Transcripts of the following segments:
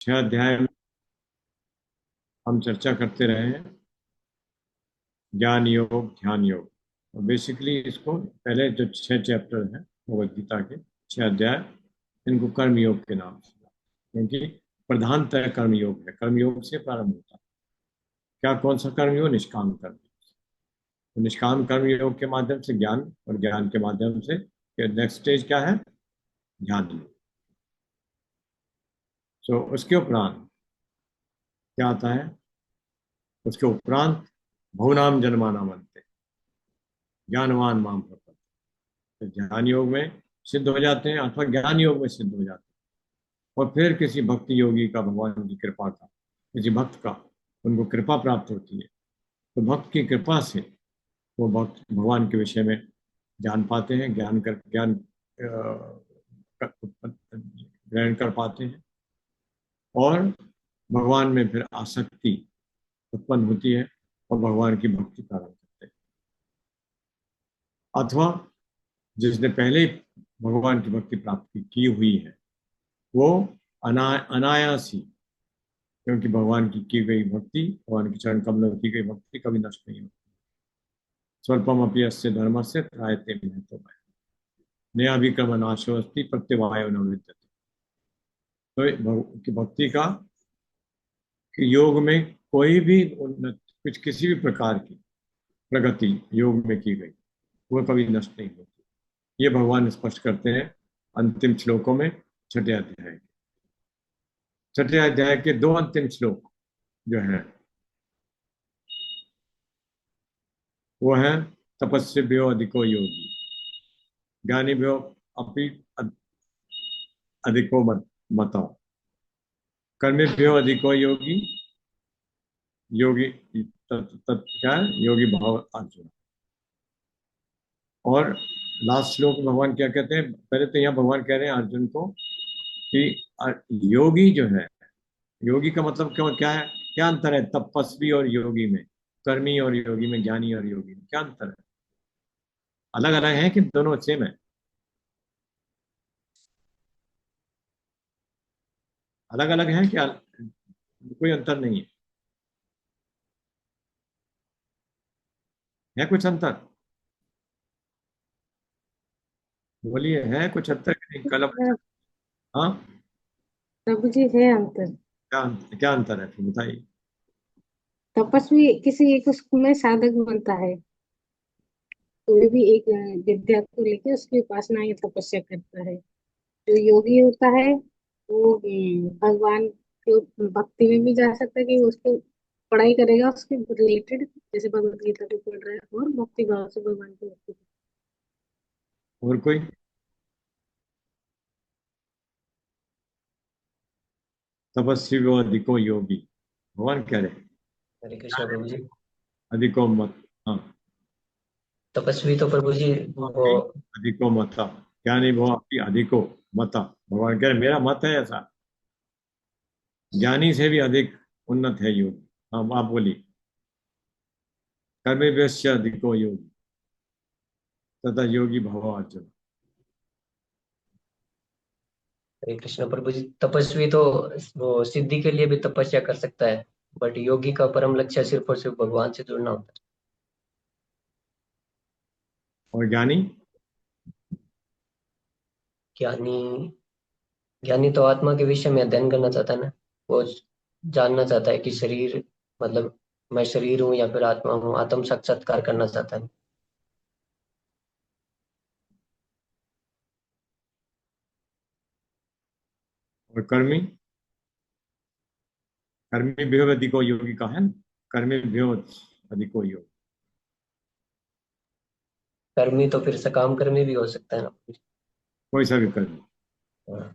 छह अध्याय में हम चर्चा करते रहे हैं ज्ञान योग, ध्यान योग। और बेसिकली इसको पहले जो छह चैप्टर हैं भगवद गीता के, छह अध्याय, इनको कर्म योग के नाम से, क्योंकि प्रधानतः कर्म योग है, कर्म योग से प्रारंभ होता है। क्या, कौन सा कर्म योग? निष्काम कर्म। तो निष्काम कर्म योग के माध्यम से ज्ञान, और ज्ञान के माध्यम से नेक्स्ट स्टेज क्या है? ध्यान योग। सो उसके उपरांत क्या आता है? उसके उपरांत बहुनाम जन्माना बनते, ज्ञानवान माम प्रपद्ये। तो ध्यान योग में सिद्ध हो जाते हैं अथवा ज्ञान योग में सिद्ध हो जाते हैं, और फिर किसी भक्ति योगी का, भगवान की कृपा का, किसी भक्त का, उनको कृपा प्राप्त होती है। तो भक्त की कृपा से वो भक्त भगवान के विषय में जान पाते हैं, ज्ञान ग्रहण कर पाते हैं, और भगवान में फिर आसक्ति उत्पन्न होती है, और भगवान की भक्ति प्रारंभ करते हैं। अथवा जिसने पहले भगवान की भक्ति प्राप्ति की हुई है, वो अनायास ही, क्योंकि भगवान की गई भक्ति, भगवान के चरण कमलों की गई भक्ति कभी नष्ट नहीं होती। स्वल्पम अपि अस्य धर्मस्य त्रायते महतो नयाभिक्रम नाशो अस्ति प्रत्यवायो न विद्यते। तो भक्ति का, कि योग में कोई भी उन्नत, कुछ किसी भी प्रकार की प्रगति योग में की गई, वो कभी नष्ट नहीं होती। ये भगवान स्पष्ट करते हैं अंतिम श्लोकों में, छठे अध्याय के। छठे अध्याय के दो अंतिम श्लोक जो है वो है, तपस्विभ्यो अधिको योगी, ज्ञानीभ्यो अपि अधिको मता, कर्मेभ्यो अधिको योगी, योगी क्या है? योगी भाव अर्जुन। और लास्ट श्लोक में भगवान क्या कहते हैं? पहले तो यहाँ भगवान कह रहे हैं अर्जुन को कि योगी जो है, योगी का मतलब क्यों, क्या है, क्या अंतर है तपस्वी और योगी में, कर्मी और योगी में, ज्ञानी और योगी में क्या अंतर है? अलग अलग है कि दोनों सेम है? अलग अलग है क्या? कोई अंतर नहीं है? है कुछ अंतर? बोलिए, है कुछ अंतर कि नहीं? कल हाँ, प्रभु जी है अंतर। क्या क्या अंतर है फिर बताइए। तपस्वी किसी एक उसमें साधक बनता है, कोई भी एक विद्या को लेके उसकी उपासना या तपस्या करता है। जो योगी होता है वो भगवान के भक्ति में भी जा सकता है कि उसको पढ़ाई करेगा उसके रिलेटेड, जैसे भगवत गीता को पढ़ रहा है और भक्ति भाव से भगवान की भक्ति। और कोई? तपस्वी वो अधिको योगी, भगवान कह रहे हैं हरे कृष्णा प्रभु जी। अधिको मत। हाँ, तपस्वी तो प्रभु जी वो अधिको मता, ज्ञानी भो अपनी अधिको मता। भगवान कह रहे मेरा मत है ऐसा, ज्ञानी से भी अधिक उन्नत है योग। हाँ, आप बोलिए। कर्मेभ्यश्च अधिको योगी तथा योगी भव अर्जुन। हरे कृष्णा प्रभु जी, तपस्वी तो वो सिद्धि के लिए भी तपस्या कर सकता है, बट योगी का परम लक्ष्य सिर्फ और सिर्फ भगवान से जुड़ना होता है। और ज्ञानी? ज्ञानी, ज्ञानी तो आत्मा के विषय में अध्ययन करना चाहता है ना। वो जानना चाहता है कि शरीर, मतलब मैं शरीर हूँ या फिर आत्मा हूँ, आत्म साक्षात्कार करना चाहता है। और कर्मी? कर्मी भ्यो अधिको योगी का है ना, कर्मी भ्यो अधिको योगी। कर्मी तो फिर सकाम कर्मी भी हो सकता है ना। कोई सा भी कर्मी। हाँ।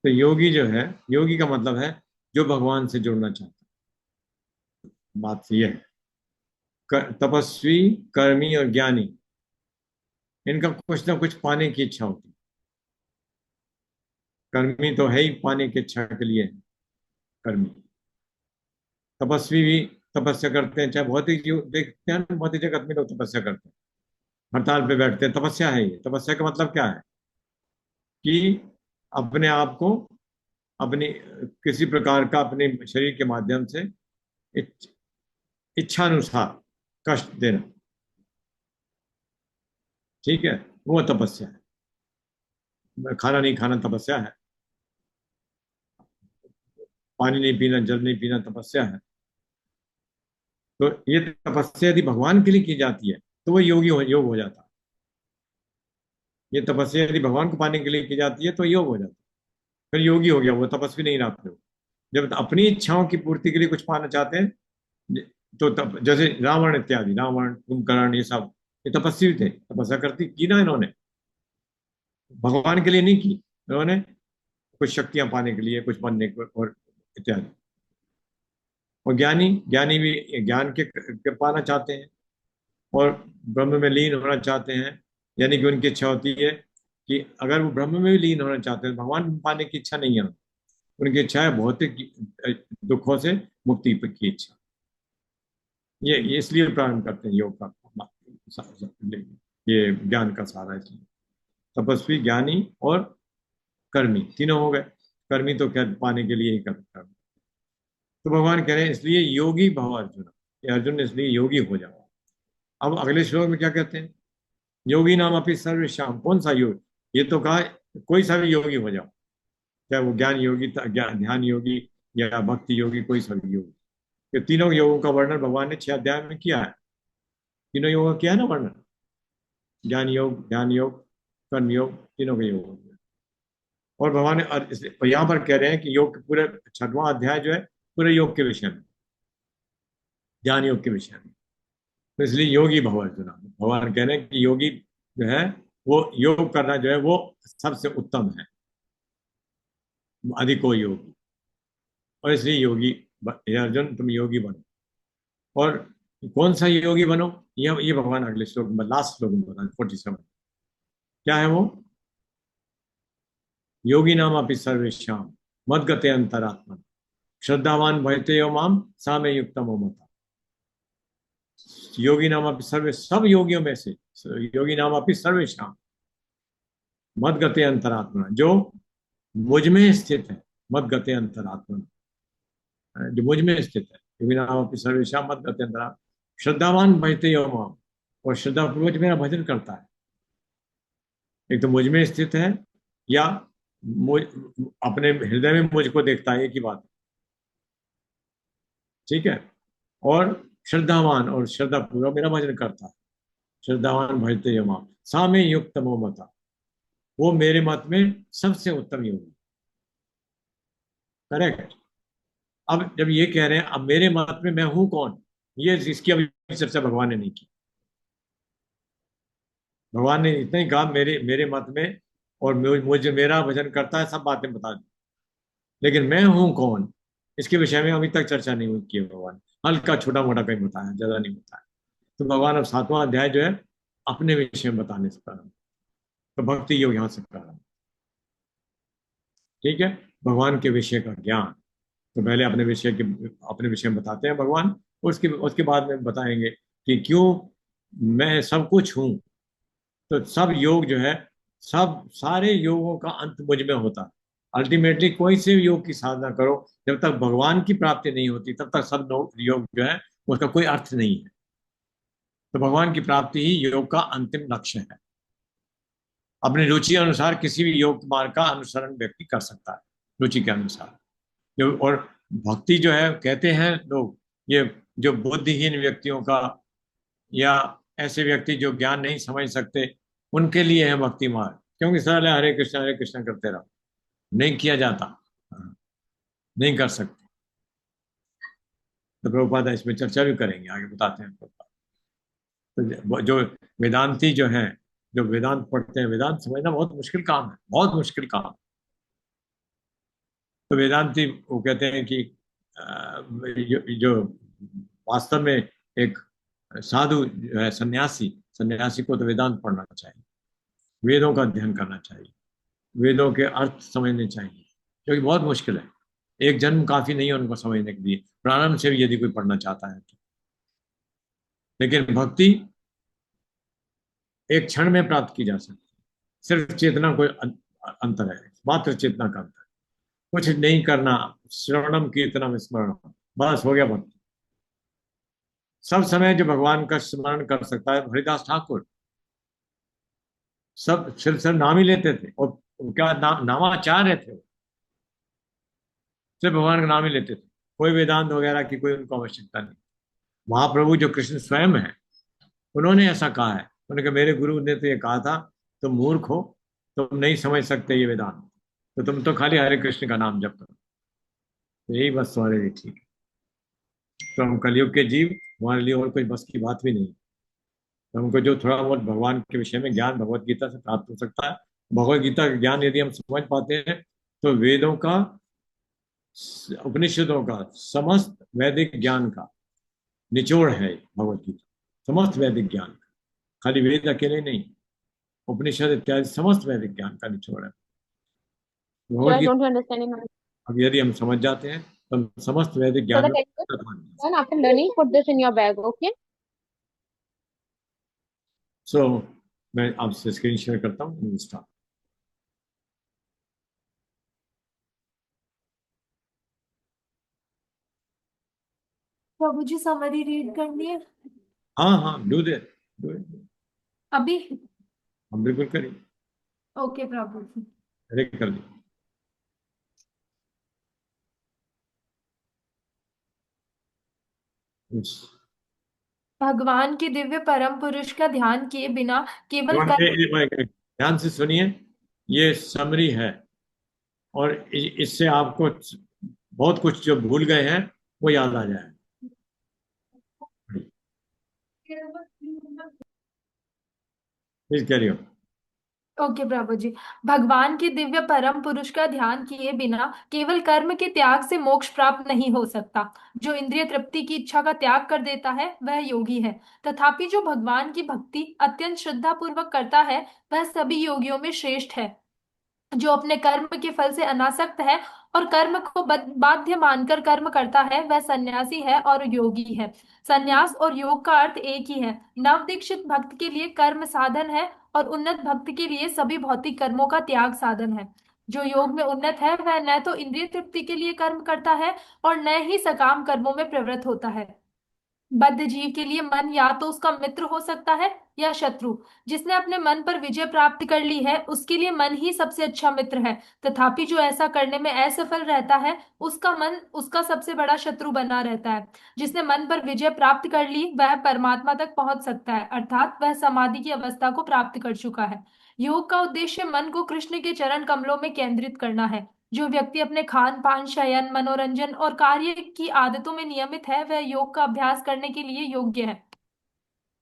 तो योगी जो है, योगी का मतलब है जो भगवान से जुड़ना चाहता है। बात यह है, तपस्वी, कर्मी और ज्ञानी, इनका कुछ ना कुछ पाने की इच्छा होती है। कर्मी तो है ही पाने की इच्छा के लिए कर्मी। तपस्वी भी तपस्या करते हैं, चाहे भौतिक जीव देखते हैं ना, भौतिक जगत में लोग तपस्या करते हैं, हड़ताल पे बैठते हैं, तपस्या है ये। तपस्या का मतलब क्या है? कि अपने आप को अपनी किसी प्रकार का अपने शरीर के माध्यम से इच्छानुसार कष्ट देना, ठीक है, वो तपस्या है। खाना नहीं खाना तपस्या है, पानी नहीं पीना, जल नहीं पीना तपस्या है। तो ये तपस्या यदि भगवान के लिए की जाती है तो वो योग हो जाता है। ये तपस्या यदि भगवान को पाने के लिए की जाती है तो योग हो जाता है, फिर योगी हो गया, वो तपस्वी नहीं रहा फिर। जब अपनी इच्छाओं की पूर्ति के लिए कुछ पाना चाहते हैं, तो तब जैसे रावण इत्यादि, रावण कुंभकर्ण ये सब, ये तपस्वी थे, तपस्या करती की ना इन्होंने, भगवान के लिए नहीं की इन्होंने, कुछ शक्तियां पाने के लिए, कुछ बनने को और इत्यादि। और ज्ञानी ज्ञानी भी ज्ञान के पाना चाहते हैं और ब्रह्म में लीन होना चाहते हैं। यानी कि उनकी इच्छा होती है कि अगर वो ब्रह्म में भी लीन होना चाहते हैं, भगवान पाने की इच्छा नहीं है, उनकी इच्छा है भौतिक दुखों से मुक्ति की इच्छा। ये इसलिए प्रारंभ करते हैं योग का, ये ज्ञान का सहारा है इसलिए। तपस्वी, ज्ञानी और कर्मी तीनों हो गए। कर्मी तो क्या पाने के लिए ही करता है। तो भगवान कह रहे हैं इसलिए योगी भव अर्जुन, ये अर्जुन इसलिए योगी हो जाओ। अब अगले श्लोक में क्या कहते हैं? योगी नाम अपनी सर्वेश्याम, कौन सा योग? ये तो कहा कोई सा भी योगी हो जाओ, चाहे वो ज्ञान योगी, ध्यान योगी या भक्ति योगी, कोई सा भी योगी। ये तीनों योगों का वर्णन भगवान ने 6 अध्याय में किया है। तीनों योगों का किया है ना वर्णन, ज्ञान योग, ध्यान योग, कर्म योग, तीनों के योग। और भगवान यहाँ पर कह रहे हैं कि योग पूरे 6वां अध्याय जो है पूरे योग के विषय में, ज्ञान योग के विषय में। तो इसलिए योगी भव अर्जुन, भगवान कह रहे हैं कि योगी जो है वो योग करना जो है वो सबसे उत्तम है, अधिको योगी। और इसलिए योगी, हे अर्जुन तुम योगी बनो। और कौन सा योगी बनो, ये भगवान अगले श्लोक में, लास्ट श्लोक में बता 47। क्या है वो? योगी नाम अपि सर्वेश्याम मद्गते अंतरात्मा श्रद्धावान भयते यो माम सा में युक्तम मता। योगी नाम अपि सर्वे, सब योगियों में से योगी नाम अपि सर्वेश्याम मद्गते अंतरात्मा, जो मुझ में स्थित है, मद्गते अंतरात्मा, जो मुझ में स्थित है। योगी नाम अपि सर्वेश्याम मद्गते अंतरात्मा श्रद्धावान भजते यो माम, और श्रद्धा पूर्वक मेरा भजन करता है। एक तो मुझ में स्थित है, या मुझ अपने हृदय में मुझको देखता है, एक ही बात है, ठीक है। और श्रद्धावान, और श्रद्धा पूर्वक मेरा भजन करता है। श्रद्धावान भजते यो माम सा में युक्त मता, वो मेरे मत में सबसे उत्तम योगी। करेक्ट। अब जब ये कह रहे हैं अब मेरे मत में मैं हूं कौन, ये इसकी अभी चर्चा भगवान ने नहीं की। भगवान ने इतना ही कहा मेरे मेरे मत में, और मुझे मेरा भजन करता है, सब बातें बता दी। लेकिन मैं हूं कौन, इसके विषय में अभी तक चर्चा नहीं हुई की है भगवान। हल्का छोटा मोटा कहीं बताया, ज्यादा नहीं बताया। तो भगवान अब 7वां अध्याय जो है अपने विषय में बताने से प्रारंभ, तो भक्ति योग यहाँ से प्रारंभ, ठीक है। भगवान के विषय का ज्ञान, तो पहले अपने विषय में बताते हैं भगवान, उसके उसके बाद में बताएंगे कि क्यों मैं सब कुछ हूं। तो सब योग जो है, सब सारे योगों का अंत मुझ में होता है। अल्टीमेटली कोई से भी योग की साधना करो, जब तक भगवान की प्राप्ति नहीं होती तब तक सब योग जो है उसका कोई अर्थ नहीं है। तो भगवान की प्राप्ति ही योग का अंतिम लक्ष्य है। अपनी रुचि अनुसार किसी भी योग मार्ग का अनुसरण व्यक्ति कर सकता है, रुचि के अनुसार। जो और भक्ति जो है, कहते हैं लोग, ये जो बुद्धिहीन व्यक्तियों का, या ऐसे व्यक्ति जो ज्ञान नहीं समझ सकते, उनके लिए है भक्ति मार्ग। क्योंकि सरल है, हरे कृष्ण करते रहो, नहीं किया जाता, नहीं कर सकते। तो प्रभुपाद इसमें चर्चा भी करेंगे, आगे बताते हैं प्रभुपाद। तो जो वेदांती जो हैं, जो वेदांत पढ़ते हैं, वेदांत समझना बहुत मुश्किल काम है, बहुत मुश्किल काम। तो वेदांती वो कहते हैं कि जो वास्तव में एक साधु जो है, सन्यासी, सन्यासी को तो वेदांत पढ़ना चाहिए, वेदों का अध्ययन करना चाहिए, वेदों के अर्थ समझने चाहिए, क्योंकि बहुत मुश्किल है। एक जन्म काफी नहीं है उनको समझने के लिए, प्रारंभ से भी यदि कोई पढ़ना चाहता है तो। लेकिन भक्ति एक क्षण में प्राप्त की जा सकती है, सिर्फ चेतना कोई अंतर है, मात्र चेतना का अंतर। कुछ नहीं करना, श्रवणम कीर्तनम स्मरणम, बस हो गया भक्ति। सब समय जो भगवान का स्मरण कर सकता है, हरिदास ठाकुर सब सिर्फ सिर्फ नाम ही लेते थे, और क्या नामाचार्य थे वो। सिर्फ भगवान का नाम ही लेते थे, कोई वेदांत वगैरह की कोई उनको आवश्यकता नहीं। महाप्रभु जो कृष्ण स्वयं है, उन्होंने ऐसा कहा है, उन्होंने कहा मेरे गुरु ने तो ये कहा था, तुम मूर्ख हो, तुम नहीं समझ सकते ये वेदांत, तो तुम तो खाली हरे कृष्ण का नाम जप करो, तो यही बस तुम्हारे लिए ठीक है। तो हम कलयुग के जीव, हमारे लिए और कोई बस की बात भी नहीं। तो हमको जो थोड़ा बहुत भगवान के विषय में ज्ञान भगवत गीता से प्राप्त हो सकता है। भगवत गीता का ज्ञान यदि हम समझ पाते हैं, तो वेदों का, उपनिषदों का, समस्त वैदिक ज्ञान का निचोड़ है भगवत गीता, समस्त वैदिक ज्ञान का। खाली वेद अकेले नहीं, उपनिषद इत्यादि समस्त वैदिक ज्ञान का निचोड़ है So Bhagavad I don't Gita. understand in अब यदि हम समझ जाते हैं, तो हम समस्त वैदिक so ज्ञान the में textbook पूर्ण मान done after learning, put this in your bag, okay? सो मैं आपसे स्क्रीन शेयर करता हूँ, स्टार्ट। प्रभु जी समरी रीड करनी है हाँ हाँ, डू दे, अभी। हम बिल्कुल करें, ओके प्रभु जी। रेडी कर दी। Yes. भगवान के दिव्य परम पुरुष का ध्यान किए बिना केवल भगवान कर्म। ध्यान से सुनिए, ये समरी है, और इससे आपको बहुत कुछ जो भूल गए हैं वो याद आ जाए। Please carry on. ओके प्रभु जी। भगवान के दिव्य परम पुरुष का ध्यान किए बिना केवल कर्म के त्याग से मोक्ष प्राप्त नहीं हो सकता। जो इंद्रिय तृप्ति की इच्छा का त्याग कर देता है वह योगी है। तथापि जो भगवान की भक्ति अत्यंत श्रद्धा पूर्वक करता है वह सभी योगियों में श्रेष्ठ है। जो अपने कर्म के फल से अनासक्त है और कर्म को बाध्य मानकर कर्म करता है वह सन्यासी है और योगी है। सन्यास और योग का अर्थ एक ही है। नव दीक्षित भक्त के लिए कर्म साधन है और उन्नत भक्त के लिए सभी भौतिक कर्मों का त्याग साधन है। जो योग में उन्नत है वह न तो इंद्रिय तृप्ति के लिए कर्म करता है और न ही सकाम कर्मों में प्रवृत्त होता है। बद्ध जीव के लिए मन या तो उसका मित्र हो सकता है या शत्रु। जिसने अपने मन पर विजय प्राप्त कर ली है उसके लिए मन ही सबसे अच्छा मित्र है। तथापि जो ऐसा करने में असफल रहता है उसका मन उसका सबसे बड़ा शत्रु बना रहता है। जिसने मन पर विजय प्राप्त कर ली वह परमात्मा तक पहुंच सकता है, अर्थात वह समाधि की अवस्था को प्राप्त कर चुका है। योग का उद्देश्य मन को कृष्ण के चरण कमलों में केंद्रित करना है। जो व्यक्ति अपने खान पान, शयन, मनोरंजन और कार्य की आदतों में नियमित है वह योग का अभ्यास करने के लिए योग्य है।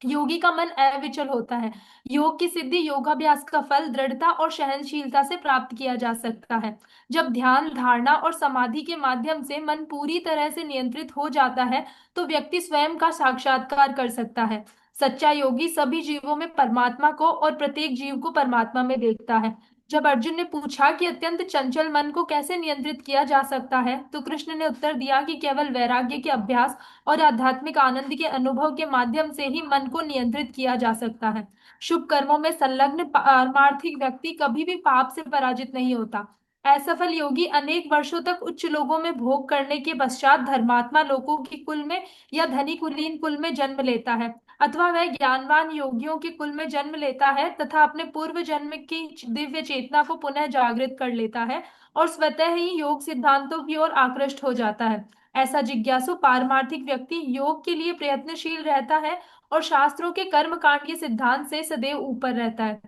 योगी का मन अविचल होता है। योग की सिद्धि योगाभ्यास का फल दृढ़ता और सहनशीलता से प्राप्त किया जा सकता है। जब ध्यान, धारणा और समाधि के माध्यम से मन पूरी तरह से नियंत्रित हो जाता है तो व्यक्ति स्वयं का साक्षात्कार कर सकता है। सच्चा योगी सभी जीवों में परमात्मा को और प्रत्येक जीव को परमात्मा में देखता है। जब अर्जुन ने पूछा कि अत्यंत चंचल मन को कैसे नियंत्रित किया जा सकता है तो कृष्ण ने उत्तर दिया कि केवल वैराग्य के अभ्यास और आध्यात्मिक आनंद के अनुभव के माध्यम से ही मन को नियंत्रित किया जा सकता है। शुभ कर्मों में संलग्न पारमार्थिक व्यक्ति कभी भी पाप से पराजित नहीं होता। असफल योगी अनेक वर्षों तक उच्च लोगों में भोग करने के पश्चात धर्मात्मा लोगों की कुल में या धनी कुलीन कुल में जन्म लेता है, अथवा वह ज्ञानवान योगियों के कुल में जन्म लेता है तथा अपने पूर्व जन्म की दिव्य चेतना को पुनः जागृत कर लेता है और स्वतः ही योग सिद्धांतों की ओर आकृष्ट हो जाता है। ऐसा जिज्ञासु पारमार्थिक व्यक्ति योग के लिए प्रयत्नशील रहता है और शास्त्रों के कर्म कांड के सिद्धांत से सदैव ऊपर रहता है।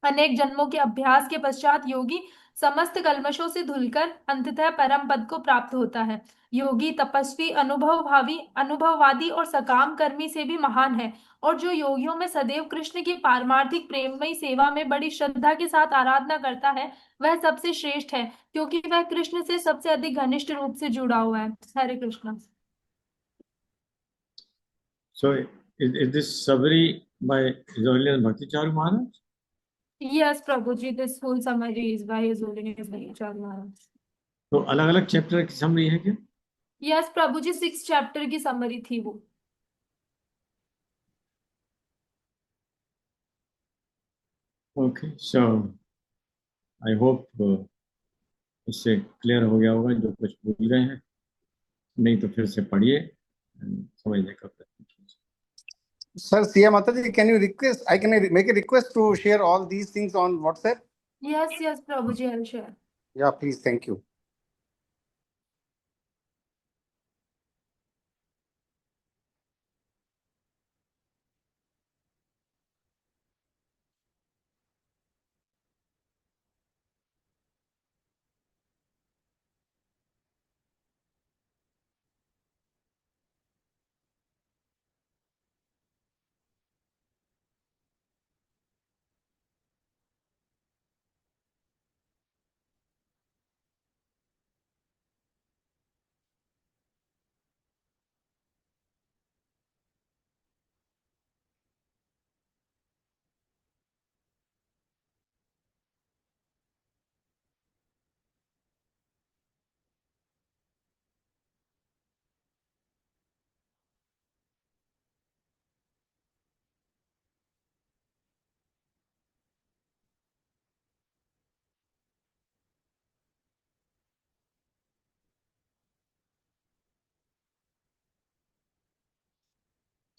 अनेक जन्मों के अभ्यास के पश्चात योगी समस्त कल्मशों से धुलकर अंततः परम पद को प्राप्त होता है। योगी तपस्वी, अनुभववादी और सकाम कर्मी से भी महान है। और जो योगियों में सदैव कृष्ण की पारमार्थिक प्रेममयी सेवा में बड़ी श्रद्धा के साथ आराधना करता है वह सबसे श्रेष्ठ है, क्योंकि वह कृष्ण से सबसे अधिक घनिष्ठ रूप से जुड़ा हुआ है। हरे Krishna. So is this summary by His Holiness Bhakti Charu Maharaj? Yes, Prabhuji, this whole summary is by His Holiness Bhakti Maharaj. तो अलग अलग चैप्टर की समरी है क्या? यस प्रभुजी, 6 चैप्टर की समरी थी वो। Okay, so I hope इससे क्लियर हो गया होगा जो कुछ भूल गए हैं, नहीं तो फिर से पढ़िए, समझने का प्रयत्न कीजिए। Sir, Siya Mataji, can you request? Can I make a request to share all these things on WhatsApp? Yes, Prabhuji, I'll share. Yeah, please. Thank you.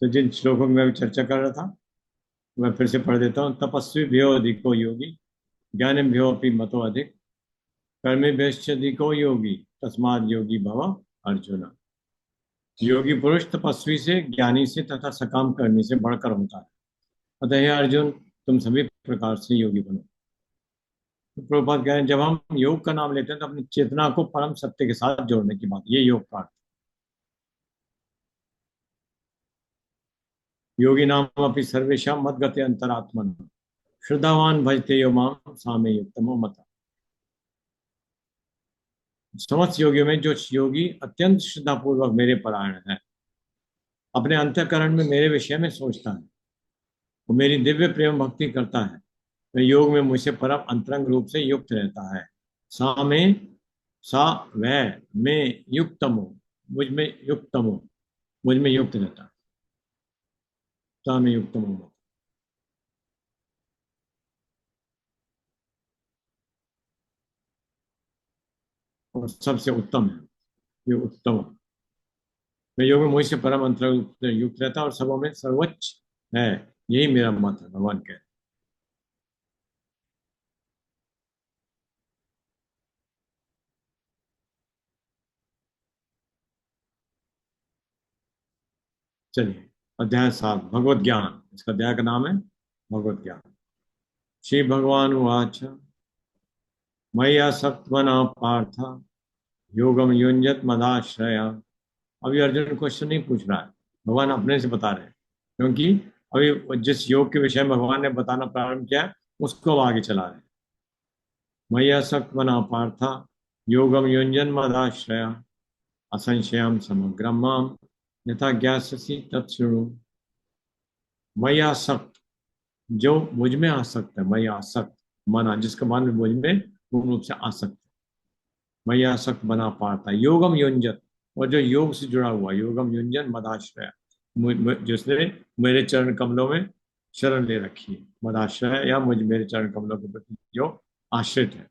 तो जिन श्लोकों में मैं भी चर्चा कर रहा था मैं फिर से पढ़ देता हूँ। तपस्वी भ्यो अधिको योगी, ज्ञान भ्यो अपि मतो अधिक, कर्मे अधिको योगी, तस्माद योगी भव अर्जुन। योगी पुरुष तपस्वी से, ज्ञानी से तथा सकाम करने से बढ़कर होता है। अतः हे अर्जुन, तुम सभी प्रकार से योगी बनो। तो प्रभुपाद कह रहे हैं जब हम योग का नाम लेते हैं तो अपनी चेतना को परम सत्य के साथ जोड़ने की बात, ये योग का अर्थ। योगी नाम अपनी सर्वेशा मदगते अंतरात्मन, श्रद्धावान भजते यो माम सामे युक्तमो मता। समस्त योगियों में जो योगी अत्यंत श्रद्धापूर्वक मेरे परायण है, अपने अंतःकरण में मेरे विषय में सोचता है, वो मेरी दिव्य प्रेम भक्ति करता है, वह योग में मुझसे परम अंतरंग रूप से युक्त रहता है। सा में सा वह में युक्तमो, मुझ में युक्तमो, मुझ में युक्त रहता है। सा में युक्तमो, और सबसे उत्तम है, ये उत्तम मैं योग में मुझसे परम अंतर युक्त रहता और सबों में सर्वोच्च है, यही मेरा मत है। भगवान कह, चलिए अध्याय 7 भगवत ज्ञान, इसका अध्याय का नाम है भगवत ज्ञान। श्री भगवान वाच मय्या सत्वना पार्थ योगम युंजत मदाश्रया। अभी अर्जुन क्वेश्चन नहीं पूछ रहा है, भगवान अपने से बता रहे हैं, क्योंकि अभी जिस योग के विषय में भगवान ने बताना प्रारंभ किया उसको आगे चला रहे हैं। मय्या सत्वना पार्थ योगम युंजन मदाश्रया, असंशयम समग्रम माम यथा ज्ञास्यसि तत्शृणु। मय्या आसक्त, जो मुझ में आसक्त है, मय्या आसक्त मना, जिसका मन मुझ में पूर्ण रूप से आसक्त है, मय्या आसक्त बना पाता। योगम युंजत, और जो योग से जुड़ा हुआ, योगम युंजन मदाश्रय, जिसने मेरे चरण कमलों में शरण ले रखी है, मदाश्रय या मुझ मेरे चरण कमलों के प्रति जो आश्रित है।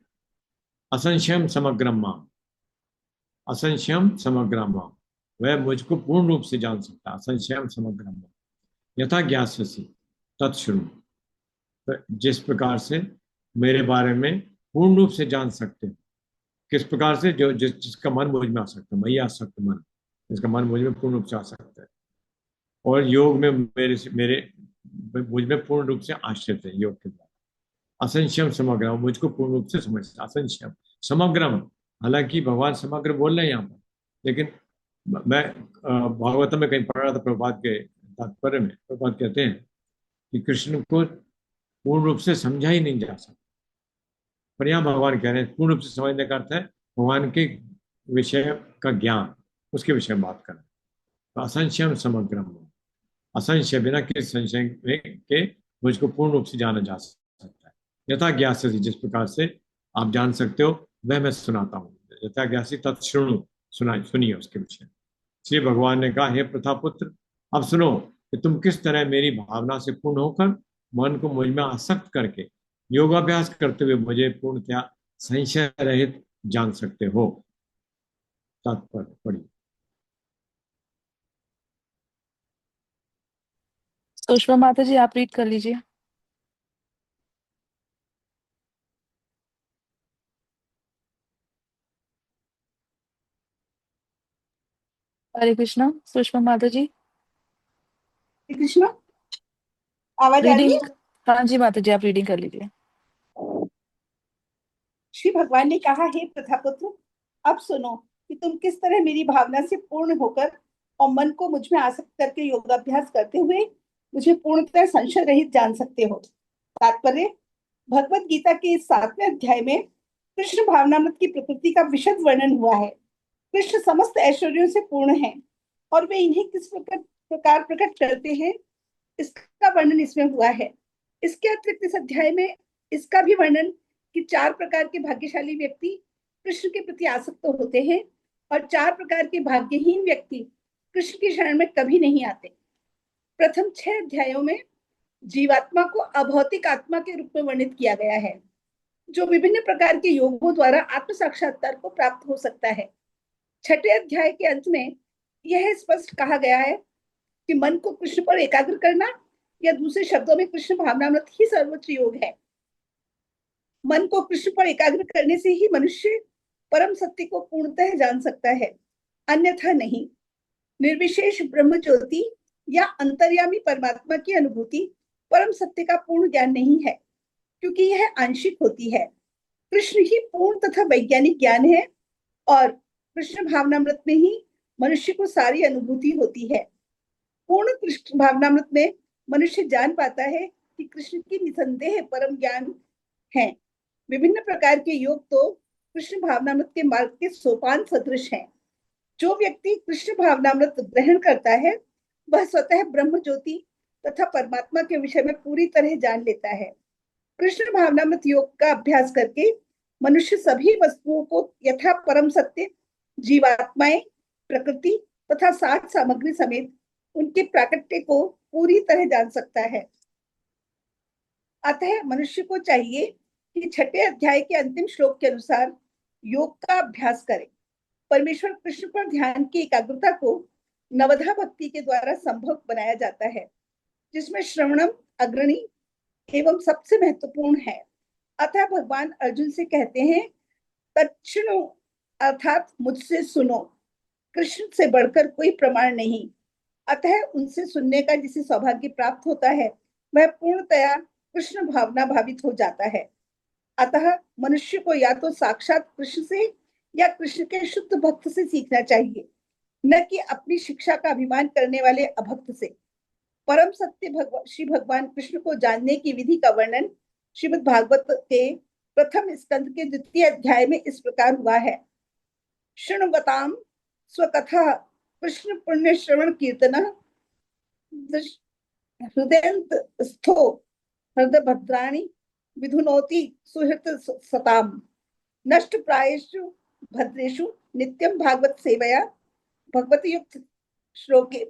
असंशयम समग्रम माम, असंशयम समग्रम माम, वह मुझको पूर्ण रूप से जान सकता है। असंशयम समग्रम माम यथा ज्ञास्यसि तत्शृणु, तो जिस प्रकार से मेरे बारे में पूर्ण रूप से जान सकते हो। किस प्रकार से? जो जिसका मन मुझ में आ सकता है, मई आ सकता मन, जिसका मन मुझ में पूर्ण रूप से आ सकता है, और योग में मेरे मुझ में पूर्ण रूप से आश्रित है योग के द्वारा। असंशयम समग्रम, मुझको पूर्ण रूप से समझता। असंशयम समग्रम, हालांकि भगवान समग्र बोल रहे हैं यहाँ पर, लेकिन मैं भागवतम में कहीं पढ़ रहा था प्रभुपाद के तात्पर्य में, प्रभुपाद कहते हैं कि कृष्ण को पूर्ण रूप से समझा ही नहीं जा सकता, पर यहाँ भगवान कह रहे हैं पूर्ण रूप से समझने का अर्थ है भगवान के विषय का ज्ञान, उसके विषय में बात करें। तो असंशयम समग्रम, असंशय बिना किसी संशय के मुझको पूर्ण रूप से जाना जा सकता है। यथा ज्ञासी, जिस प्रकार से आप जान सकते हो वह मैं सुनाता हूँ। यथा ज्ञासी तत्शृणु, सुनिए उसके विषय। श्री भगवान ने कहा, हे प्रथापुत्र, अब सुनो कि तुम किस तरह मेरी भावना से पूर्ण होकर मन को मुझ में आसक्त करके योगाभ्यास करते हुए मुझे पूर्णतया संशय रहित जान सकते हो। तात्पर्य पढ़िए। सुषमा माता जी, आप रीड कर लीजिए। हरे कृष्णा। सुषमा माता जी हरे कृष्णा। आवाज आ रही रीडिंग। है? हाँ जी माता जी, आप रीडिंग कर लीजिए। श्री भगवान ने कहा, हे प्रथापुत्र, अब सुनो कि तुम किस तरह मेरी भावना से पूर्ण होकर और मन को मुझ में आसक्त करके योगाभ्यास करते हुए मुझे पूर्णतः संशय रहित जान सकते हो। तात्पर्य, भगवत गीता के इस 7वें अध्याय में कृष्ण भावनामृत की प्रकृति का विशद वर्णन हुआ है। कृष्ण समस्त ऐश्वर्यों से पूर्ण है और वे इन्हें किस प्रकार प्रकट करते हैं, इसका वर्णन इसमें हुआ है। इसके अतिरिक्त इस अध्याय में इसका भी वर्णन कि 4 प्रकार के भाग्यशाली व्यक्ति कृष्ण के प्रति आसक्त होते हैं और 4 प्रकार के भाग्यहीन व्यक्ति कृष्ण की शरण में कभी नहीं आते। प्रथम 6 अध्यायों में जीवात्मा को अभौतिक आत्मा के रूप में वर्णित किया गया है, जो विभिन्न प्रकार के योगों द्वारा आत्म साक्षात्कार को प्राप्त हो सकता है। 6ठे अध्याय के अंत में यह स्पष्ट कहा गया है कि मन को कृष्ण पर एकाग्र करना, या दूसरे शब्दों में कृष्ण भावनामृत ही सर्वोच्च योग है। मन को कृष्ण पर एकाग्र करने से ही मनुष्य परम सत्य को पूर्णतः जान सकता है, अन्यथा नहीं। निर्विशेष ब्रह्म ज्योति या अंतर्यामी परमात्मा की अनुभूति परम सत्य का पूर्ण ज्ञान नहीं है, क्योंकि यह आंशिक होती है। कृष्ण ही पूर्ण तथा वैज्ञानिक ज्ञान है और कृष्ण भावनामृत में ही मनुष्य को सारी अनुभूति होती है। पूर्ण कृष्ण भावनामृत में मनुष्य जान पाता है कि कृष्ण की निसंदेह परम ज्ञान है। विभिन्न प्रकार के योग तो कृष्ण भावनामृत के मार्ग के सोपान सदृश हैं। जो व्यक्ति कृष्ण भावनामृत ग्रहण करता है वह स्वतः ब्रह्म ज्योति तथा परमात्मा के विषय में पूरी तरह जान लेता है। कृष्ण भावनामृत योग का अभ्यास करके मनुष्य सभी वस्तुओं को यथा परम सत्य, जीवात्माएं, प्रकृति तथा सात सामग्री समेत उनके प्राकट्य को पूरी तरह जान सकता है। अतः मनुष्य को चाहिए कि 6ठे अध्याय के अंतिम श्लोक के अनुसार योग का अभ्यास करें। परमेश्वर कृष्ण पर ध्यान की एकाग्रता को नवधा भक्ति के द्वारा संभव बनाया जाता है, जिसमें श्रवणम अग्रणी एवं सबसे महत्वपूर्ण है। अतः भगवान अर्जुन से कहते हैं, तच्छृणु अर्थात मुझसे सुनो, कृष्ण से बढ़कर कोई प्रमाण नहीं। अतः उनसे सुनने का जिसे सौभाग्य प्राप्त होता है वह पूर्णतया कृष्ण भावना भावित हो जाता है। अतः मनुष्य को या तो साक्षात कृष्ण से या कृष्ण के शुद्ध भक्त से सीखना चाहिए, न कि अपनी शिक्षा का अभिमान करने वाले अभक्त से। परम सत्य श्री भगवान कृष्ण को जानने की विधि का वर्णन श्रीमद् भागवत के प्रथम स्कंद के 2 अध्याय में इस प्रकार हुआ है। शृण्वताम स्वकथा कृष्ण पुण्य श्रवण कीर्तन हृदयस्थो हृदय भद्राणी विधुनोति सुहृत सताम नष्ट प्रायेषु भद्रेषु नित्यं भागवत सेवया भगवत युक्त श्लोके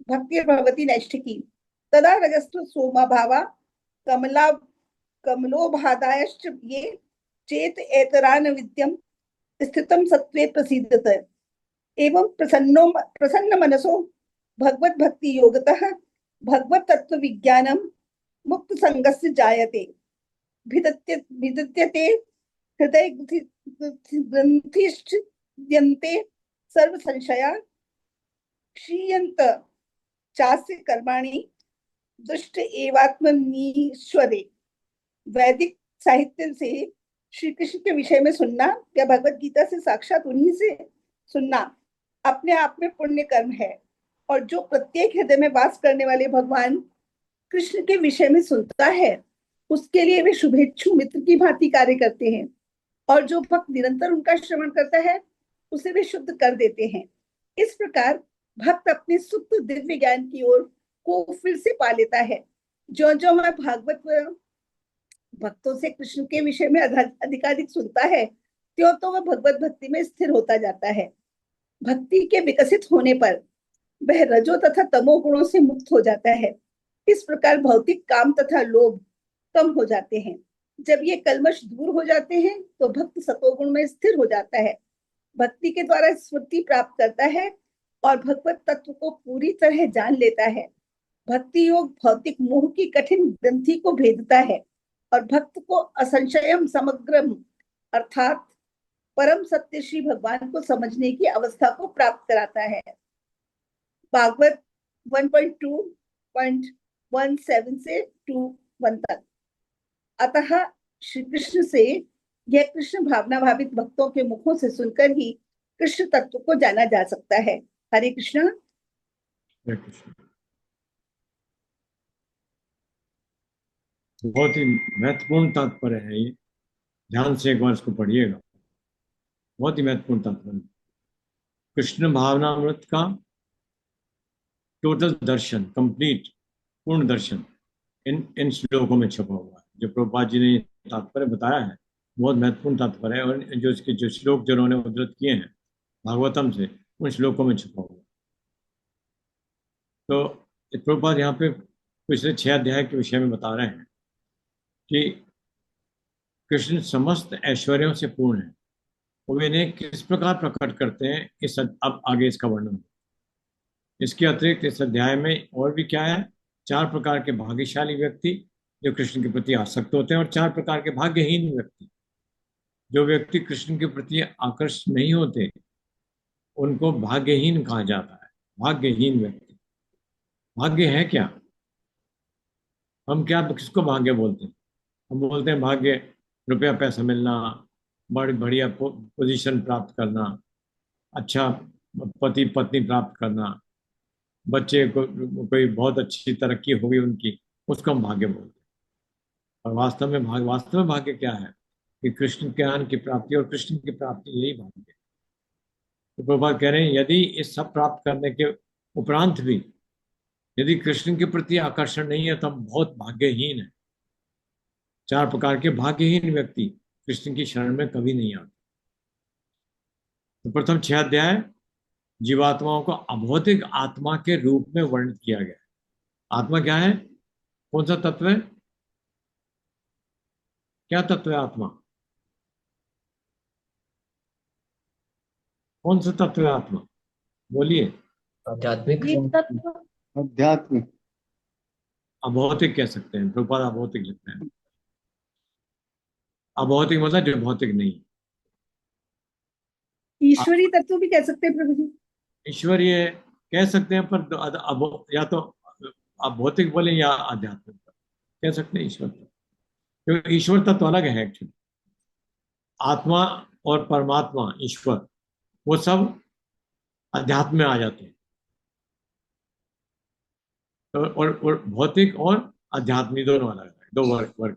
भक्तिर्भवति नैष्ठिकी तदा रजस्तु सोमा भावा कमलोभादायश्च ये चेत एतरान विद्यम स्थितम सत्वे प्रसीदत एवं प्रसन्न मनसो भगवत भक्ति योगतः भगवत तत्व विज्ञानम मुक्त संगस्य जायते भिदत्यते हृदय ग्रंथिष्ठ्यन्ते सर्व संशया क्षीयन्त चास्य कर्माणि दुष्ट एवात्मनीश्वरे। वैदिक साहित्य से श्री कृष्ण के विषय में सुनना या भगवत गीता से साक्षात उन्हीं से सुनना अपने आप में पुण्य कर्म है, और जो प्रत्येक हृदय में वास करने वाले भगवान कृष्ण के विषय में सुनता है उसके लिए वे शुभेच्छु मित्र की भांति कार्य करते हैं, और जो भक्त निरंतर उनका श्रवण करता है उसे वे शुद्ध कर देते हैं। इस प्रकार भक्त अपने सुप्त दिव्य ज्ञान की ओर को फिर से पा लेता है। जो जो वह भागवत भक्तों से कृष्ण के विषय में अधिकाधिक सुनता है त्यों तो वह भगवत भक्ति में स्थिर होता जाता है। भक्ति के विकसित होने पर वह रजो तथा तमो गुणों से मुक्त हो जाता है। इस प्रकार भौतिक काम तथा लोभ कम हो जाते हैं। जब ये कल्मश दूर हो जाते हैं तो भक्त सतोगुण में स्थिर हो जाता है, भक्ति के द्वारा स्फूर्ति प्राप्त करता है और भगवत तत्व को पूरी तरह जान लेता है। भक्ति योग भौतिक मोह की कठिन ग्रंथि को भेदता है और भक्त को असंशयम समग्रम अर्थात परम सत्य श्री भगवान को समझने की अवस्था को प्राप्त कराता है। भागवत 1.2.17 से 2:1 तक। अतः श्री कृष्ण से यह कृष्ण भावना भावित भक्तों के मुखों से सुनकर ही कृष्ण तत्व को जाना जा सकता है। हरे कृष्ण। हरे कृष्ण। बहुत ही महत्वपूर्ण तात्पर्य है ये, ध्यान से एक बार इसको पढ़िएगा, बहुत ही महत्वपूर्ण तात्पर्य। कृष्ण भावनामृत का टोटल दर्शन, कंप्लीट पूर्ण दर्शन इन श्लोकों में छुपा हुआ है। जो प्रभुपाद जी ने तात्पर्य बताया है बहुत महत्वपूर्ण तात्पर्य है, और जो इसके जो श्लोक जिन्होंने उद्धृत किए हैं भागवतम से, उन श्लोकों में छुपा हुआ है। तो प्रभुपाद यहाँ पे पिछले 6 अध्याय के विषय में बता रहे हैं कि कृष्ण समस्त ऐश्वर्यों से पूर्ण है, वो इन्हें किस प्रकार प्रकट करते हैं, इस अब आगे इसका वर्णन। इसके अतिरिक्त इस अध्याय में और भी क्या है, 4 प्रकार के भाग्यशाली व्यक्ति जो कृष्ण के प्रति आसक्त होते हैं, और 4 प्रकार के भाग्यहीन व्यक्ति। जो व्यक्ति कृष्ण के प्रति आकर्षित नहीं होते उनको भाग्यहीन कहा जाता है। भाग्यहीन व्यक्ति, भाग्य है क्या? हम क्या किसको भाग्य बोलते हैं? हम बोलते हैं भाग्य रुपया पैसा मिलना, बड़ी बढ़िया पोजीशन प्राप्त करना, अच्छा पति पत्नी प्राप्त करना, बच्चे को कोई बहुत अच्छी तरक्की होगी उनकी, उसको हम भाग्य बोलते हैं। और वास्तव में भाग्य क्या है? कि कृष्ण ज्ञान की प्राप्ति और कृष्ण की प्राप्ति, यही भाग्य है। तो प्रभुपाद कह रहे हैं यदि इस सब प्राप्त करने के उपरांत भी यदि कृष्ण के प्रति आकर्षण नहीं है तो हम बहुत भाग्यहीन है। 4 प्रकार के भाग्यहीन व्यक्ति कृष्ण की शरण में कभी नहीं आते। तो प्रथम 6 अध्याय जीवात्माओं को अभौतिक आत्मा के रूप में वर्णित किया गया है। आत्मा क्या है? कौन सा तत्व है? क्या तत्व है आत्मा? कौन सा तत्व है आत्मा? बोलिए। आध्यात्मिक। अध्यात्म। अभौतिक कह सकते हैं, प्रभुपाद अभौतिक लिखते हैं। अभौतिक मतलब जो भौतिक नहीं। ईश्वरी तत्व भी कह सकते हैं प्रभु जी। ईश्वरीय कह सकते हैं, पर या तो अभौतिक बोले या आध्यात्मिक कह सकते हैं। ईश्वर तत्व, क्योंकि ईश्वर तत्व अलग है एक्चुअली। आत्मा और परमात्मा ईश्वर वो सब अध्यात्म में आ जाते हैं। और भौतिक और अध्यात्मिक दोनों अलग है, 2 वर्ग।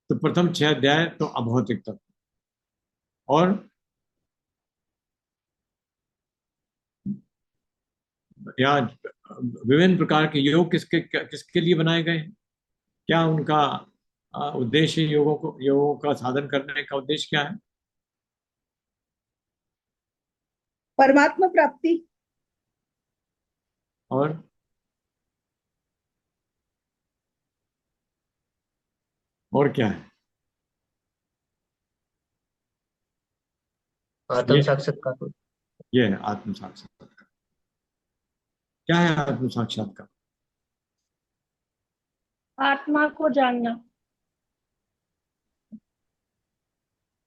तो प्रथम 6 अध्याय तो अभौतिक तत्व, और या विभिन्न प्रकार के योग किसके लिए बनाए गए हैं, क्या उनका उद्देश्य, योगों का साधन करने का उद्देश्य क्या है? परमात्मा प्राप्ति। और क्या है? आत्म साक्षात्कार। ये है आत्म साक्षात्कार। क्या है आत्म साक्षात्कार? आत्मा को जानना,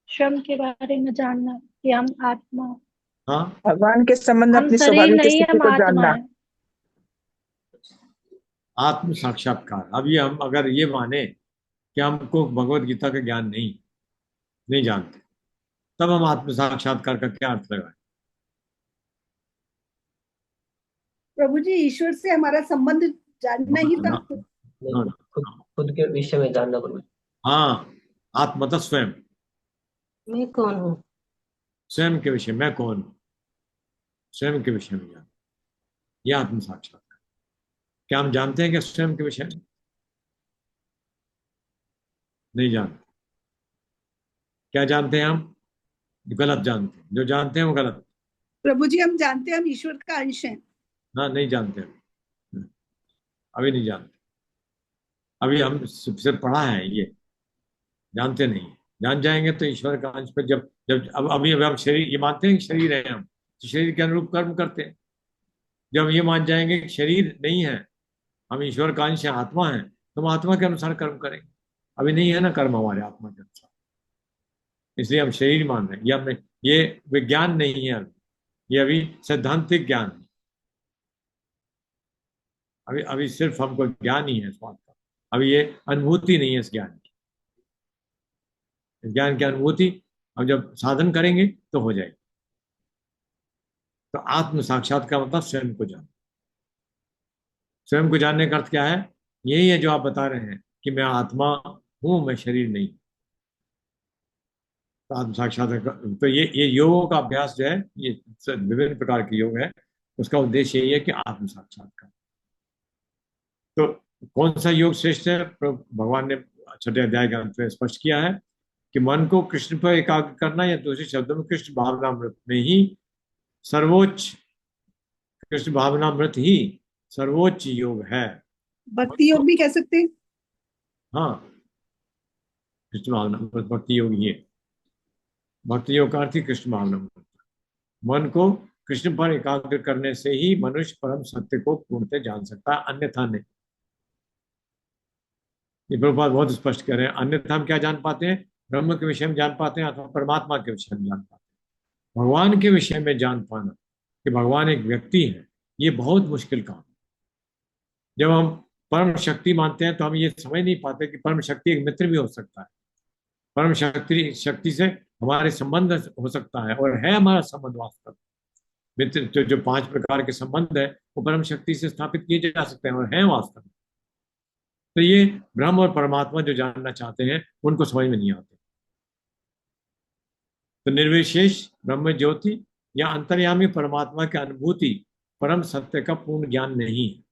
श्रम के बारे में जानना कि हम आत्मा, हाँ, भगवान के संबंध में हम अपनी शरीर स्वाभाविक नहीं, स्थिति हम को आत्मा जानना। है। आत्म साक्षात्कार। अब ये हम अगर ये माने कि हमको भगवत गीता का ज्ञान नहीं जानते, तब हम आत्म साक्षात्कार का क्या अर्थ लगाएं? प्रभु जी ईश्वर से हमारा संबंध जानना ही था। खुद के विषय में जानना पड़ेगा। हाँ, आत्मतः स्वयं, मैं कौन हूँ, स्वयं के विषय, मैं कौन हूँ, स्वयं के विषय में जानना, यह आत्म साक्षात्कार। क्या हम जानते हैं क्या स्वयं के विषय में? नहीं जानते। क्या जानते हैं हम? गलत जानते हैं। जो जानते हैं वो गलत। प्रभु जी हम जानते हैं हम ईश्वर का अंश हैं। ना, नहीं जानते, अभी नहीं जानते। अभी हम सिर्फ पढ़ा है, ये जानते नहीं। जान जाएंगे तो ईश्वर का अंश पर जब जब अब अभी हम शरीर, ये मानते हैं कि शरीर है हम, तो शरीर के अनुरूप कर्म करते हैं। जब ये मान जाएंगे कि शरीर नहीं है, हम ईश्वर का अंश है, आत्मा है, तो हम आत्मा के अनुसार कर्म करेंगे। अभी नहीं है ना कर्म हमारे आत्मा के अनुसार, इसलिए हम शरीर मान रहे हैं। ये हमने, ये विज्ञान नहीं है अभी, ये अभी सैद्धांतिक ज्ञान है। अभी अभी सिर्फ हमको ज्ञान ही है इस बात का, अभी ये अनुभूति नहीं है इस ज्ञान की। इस ज्ञान की अनुभूति हम जब साधन करेंगे तो हो जाएगी। तो आत्म साक्षात्कार मतलब स्वयं को जानना। स्वयं को जानने का अर्थ क्या है? यही है जो आप बता रहे हैं कि मैं आत्मा हूं, मैं शरीर नहीं। तो आत्म साक्षात्कार, तो ये योगों का अभ्यास जो है, ये विभिन्न प्रकार के योग है, उसका उद्देश्य यही है कि आत्म साक्षात्कार। तो कौन सा योग श्रेष्ठ है? भगवान ने छठे अध्याय के अंत में स्पष्ट किया है कि मन को कृष्ण पर एकाग्र करना, या दूसरे शब्दों में कृष्ण भावनामृत में ही सर्वोच्च, कृष्ण भावनामृत ही सर्वोच्च योग है। भक्ति योग भी कह सकते हैं। हाँ, कृष्ण भावनामृत भक्ति योग ही है। भक्ति योग का अर्थ ही कृष्ण भावनामृत। मन को कृष्ण पर एकाग्र करने से ही मनुष्य परम सत्य को पूर्णतः जान सकता है, अन्यथा नहीं। ये प्रभुपाद बहुत स्पष्ट कर रहे हैं। अन्यथा हम क्या जान पाते हैं? ब्रह्म के विषय में जान पाते हैं अथवा परमात्मा के विषय में जान पाते हैं। भगवान के विषय में जान पाना कि भगवान एक व्यक्ति है, ये बहुत मुश्किल काम है। जब हम परम शक्ति मानते हैं तो हम ये समझ नहीं पाते कि परम शक्ति एक मित्र भी हो सकता है। परम शक्ति से हमारे संबंध हो सकता है, और है हमारा संबंध वास्तव। मित्र जो 5 प्रकार के संबंध है वो परम शक्ति से स्थापित किए जा सकते हैं और हैं वास्तव में। तो ये ब्रह्म और परमात्मा जो जानना चाहते हैं उनको समझ में नहीं आते। तो निर्विशेष ब्रह्म ज्योति या अंतर्यामी परमात्मा की अनुभूति परम सत्य का पूर्ण ज्ञान नहीं है,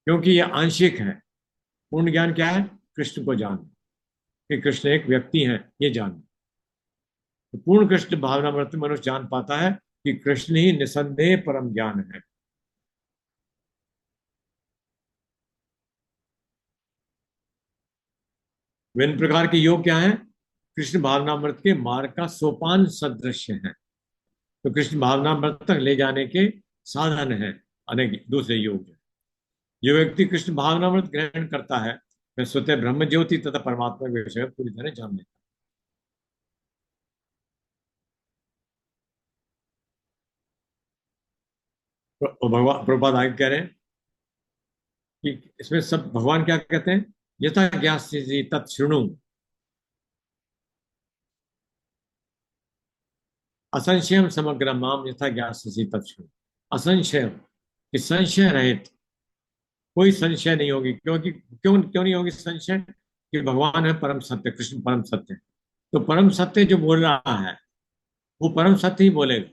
क्योंकि यह आंशिक है। पूर्ण ज्ञान क्या है? कृष्ण को जानना, कि कृष्ण एक व्यक्ति है, ये जानना। तो पूर्ण कृष्ण भावनामृत मनुष्य जान पाता है कि कृष्ण ही निसंदेह परम ज्ञान है। विभिन्न प्रकार के योग क्या है? कृष्ण भावनामृत के मार्ग का सोपान सदृश्य है। तो कृष्ण भावनामृत तक ले जाने के साधन है अनेक दूसरे योग है। जो व्यक्ति कृष्ण भावनामृत ग्रहण करता है वह स्वतः ब्रह्म ज्योति तथा परमात्मा के विषय में पूरी तरह जान लेता है। तो भगवान प्रभुपाद आगे कह रहे हैं कि इसमें सब भगवान क्या कहते हैं? यथा ज्ञास्यसि तत्शृणु असंशयम समग्र माम यथा ज्ञास्यसि तत्शृणु। असंशय, कि संशय रहित, कोई संशय नहीं होगी। क्योंकि क्यों नहीं होगी संशय? कि भगवान है परम सत्य, कृष्ण परम सत्य। तो परम सत्य जो बोल रहा है वो परम सत्य ही बोलेगा,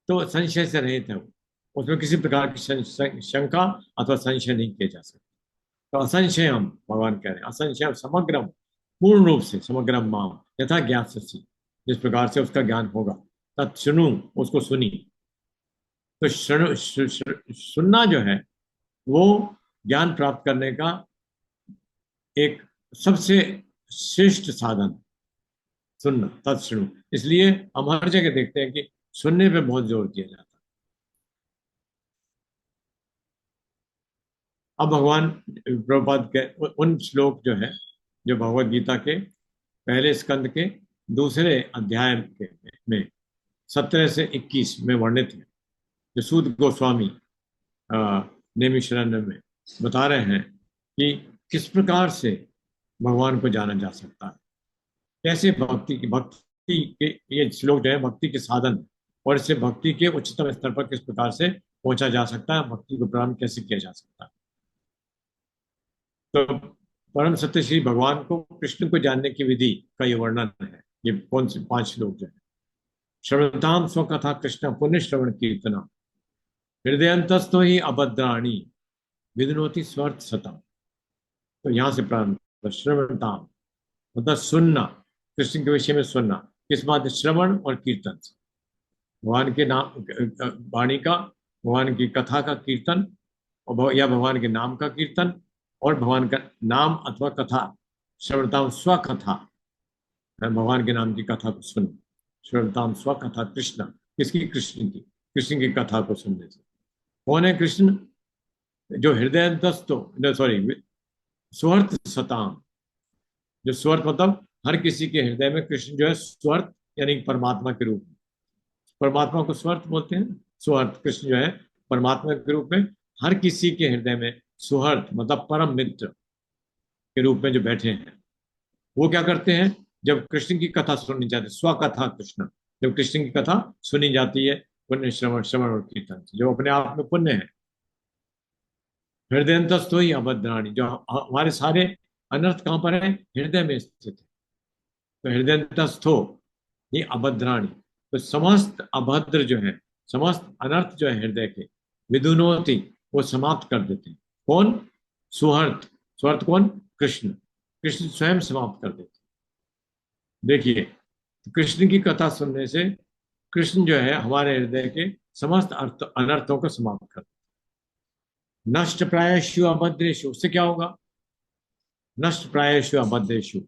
तो संशय से रहित है वो। उसमें किसी प्रकार की शंका अथवा संशय नहीं किया जा सकता। तो असंशय हम भगवान कह रहे हैं, असंशय समग्रम, पूर्ण रूप से समग्रम माम यथा ज्ञास्यसि, जिस प्रकार से उसका ज्ञान होगा। तत्सुनु, उसको सुनी। तो सुनना जो है वो ज्ञान प्राप्त करने का एक सबसे श्रेष्ठ साधन, सुनना, तत्सुनु। इसलिए हम हर जगह देखते हैं कि सुनने पे बहुत जोर दिया जाता है। अब भगवान प्रभुपाद के उन श्लोक जो है, जो भगवत गीता के पहले स्कंद के दूसरे अध्याय के में 17 से 21 में वर्णित है, जो सूत गोस्वामी नेमिशरण्य में बता रहे हैं कि किस प्रकार से भगवान को जाना जा सकता है, कैसे भक्ति के ये श्लोक जो है भक्ति के साधन, और इससे भक्ति के उच्चतम स्तर पर किस प्रकार से पहुंचा जा सकता है, भक्ति को प्रारंभ कैसे किया जा सकता है। तो परम सत्य श्री भगवान को, कृष्ण को जानने की विधि का ये वर्णन है। ये कौन से 5 श्लोक जो है? श्रवणताम स्वकथा कृष्ण पुण्य श्रवण कीर्तना हृदयंतस्थो ही अभद्राणी विदनोति स्वर्थ सता। तो यहां से प्रारंभ। श्रवणताम मतलब सुनना, कृष्ण के विषय में सुनना। किस बात? श्रवण और कीर्तन से, भगवान के नाम वाणी का, भगवान की कथा का कीर्तन या भगवान के नाम का कीर्तन और भगवान का नाम अथवा कथा, श्रवणताम स्वकथा, भगवान के नाम की कथा को सुन, श्रवणताम स्वकथा कृष्ण, किसकी? कृष्ण की, कृष्ण की कथा को सुनने से। कौन है कृष्ण? जो हृदयंतस्थो, सॉरी, सुहर्त सताम, जो सुहर्त मतलब हर किसी के हृदय में कृष्ण जो है सुहर्त यानी परमात्मा के रूप में, परमात्मा को सुहर्त बोलते हैं। सुहर्त कृष्ण जो है परमात्मा के रूप में हर किसी के हृदय में सुहर्त मतलब परम मित्र के रूप में जो बैठे हैं, वो क्या करते हैं? जब कृष्ण की कथा सुननी जाती है, स्वकथा कृष्ण, जब कृष्ण की कथा सुनी जाती है पुण्य श्रवण श्रवण और कीर्तन से, जो अपने आप में पुण्य है। हृदयंतस्थो ही अभद्राणी, जो हमारे सारे अनर्थ कहाँ पर है? हृदय में स्थित है। तो हृदयंतस्थो ही अभद्राणी, तो समस्त अभद्र जो है, समस्त अनर्थ जो है हृदय के, विदुनोति, वो समाप्त कर देते हैं। कौन? सुहर्त। सुहर्त कौन? कृष्ण। कृष्ण स्वयं समाप्त कर देते हैं। देखिए, कृष्ण की कथा सुनने से कृष्ण जो है हमारे हृदय के समस्त अनर्थों को समाप्त कर देते हैं। नष्ट प्रायेषु अभद्रेषु, उससे क्या होगा? नष्ट प्रायेषु अभद्रेषु,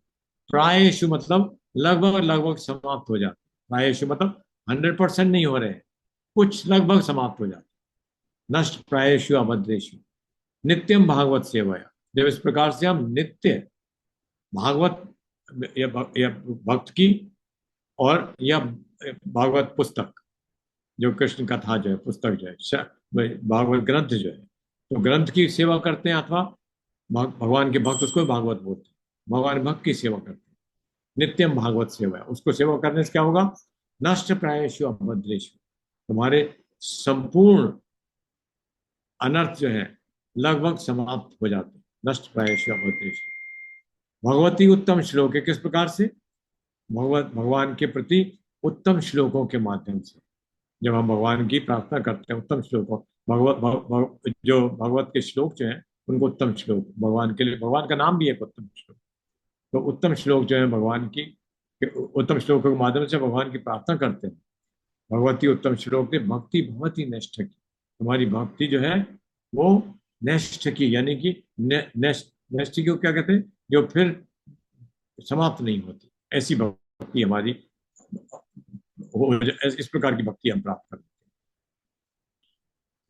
प्रायेषु मतलब लगभग लगभग समाप्त हो जाते, प्रायेषु मतलब 100% नहीं हो रहे, कुछ लगभग समाप्त हो जाते। नष्ट प्रायेषु अभद्रेषु नित्यम भागवत सेवाया, जब इस प्रकार से हम नित्य भागवत या भक्त की और या भागवत पुस्तक, जो कृष्ण कथा जो है, पुस्तक जो है, भागवत ग्रंथ जो है, तो ग्रंथ की सेवा करते हैं अथवा भगवान के भक्त उसको भागवत बोलते हैं, भगवान भक्त की सेवा करते हैं। नित्यम भागवत सेवा है, उसको सेवा करने से क्या होगा? नष्ट प्रायेषु अभद्रेषु, तुम्हारे संपूर्ण अनर्थ जो है लगभग समाप्त हो जाते हैं। नष्ट प्रायेषु अभद्रेषु। भगवती उत्तम श्लोक है, किस प्रकार से? भगवान के प्रति उत्तम श्लोकों के माध्यम से, जब हम भगवान की प्रार्थना करते हैं उत्तम श्लोकों, जो भगवत के श्लोक जो हैं उनको उत्तम श्लोक, भगवान के लिए, भगवान का नाम भी एक उत्तम श्लोक, तो उत्तम श्लोक जो है भगवान की, उत्तम श्लोकों के माध्यम से भगवान की प्रार्थना करते हैं। भगवती उत्तम श्लोक है, भक्ति भगवती नष्ट की, हमारी भक्ति जो है वो नष्ट की, यानी कि नष्ट की क्या कहते हैं? जो फिर समाप्त नहीं होती, ऐसी भक्ति हमारी, इस प्रकार की भक्ति हम प्राप्त कर लेते हैं।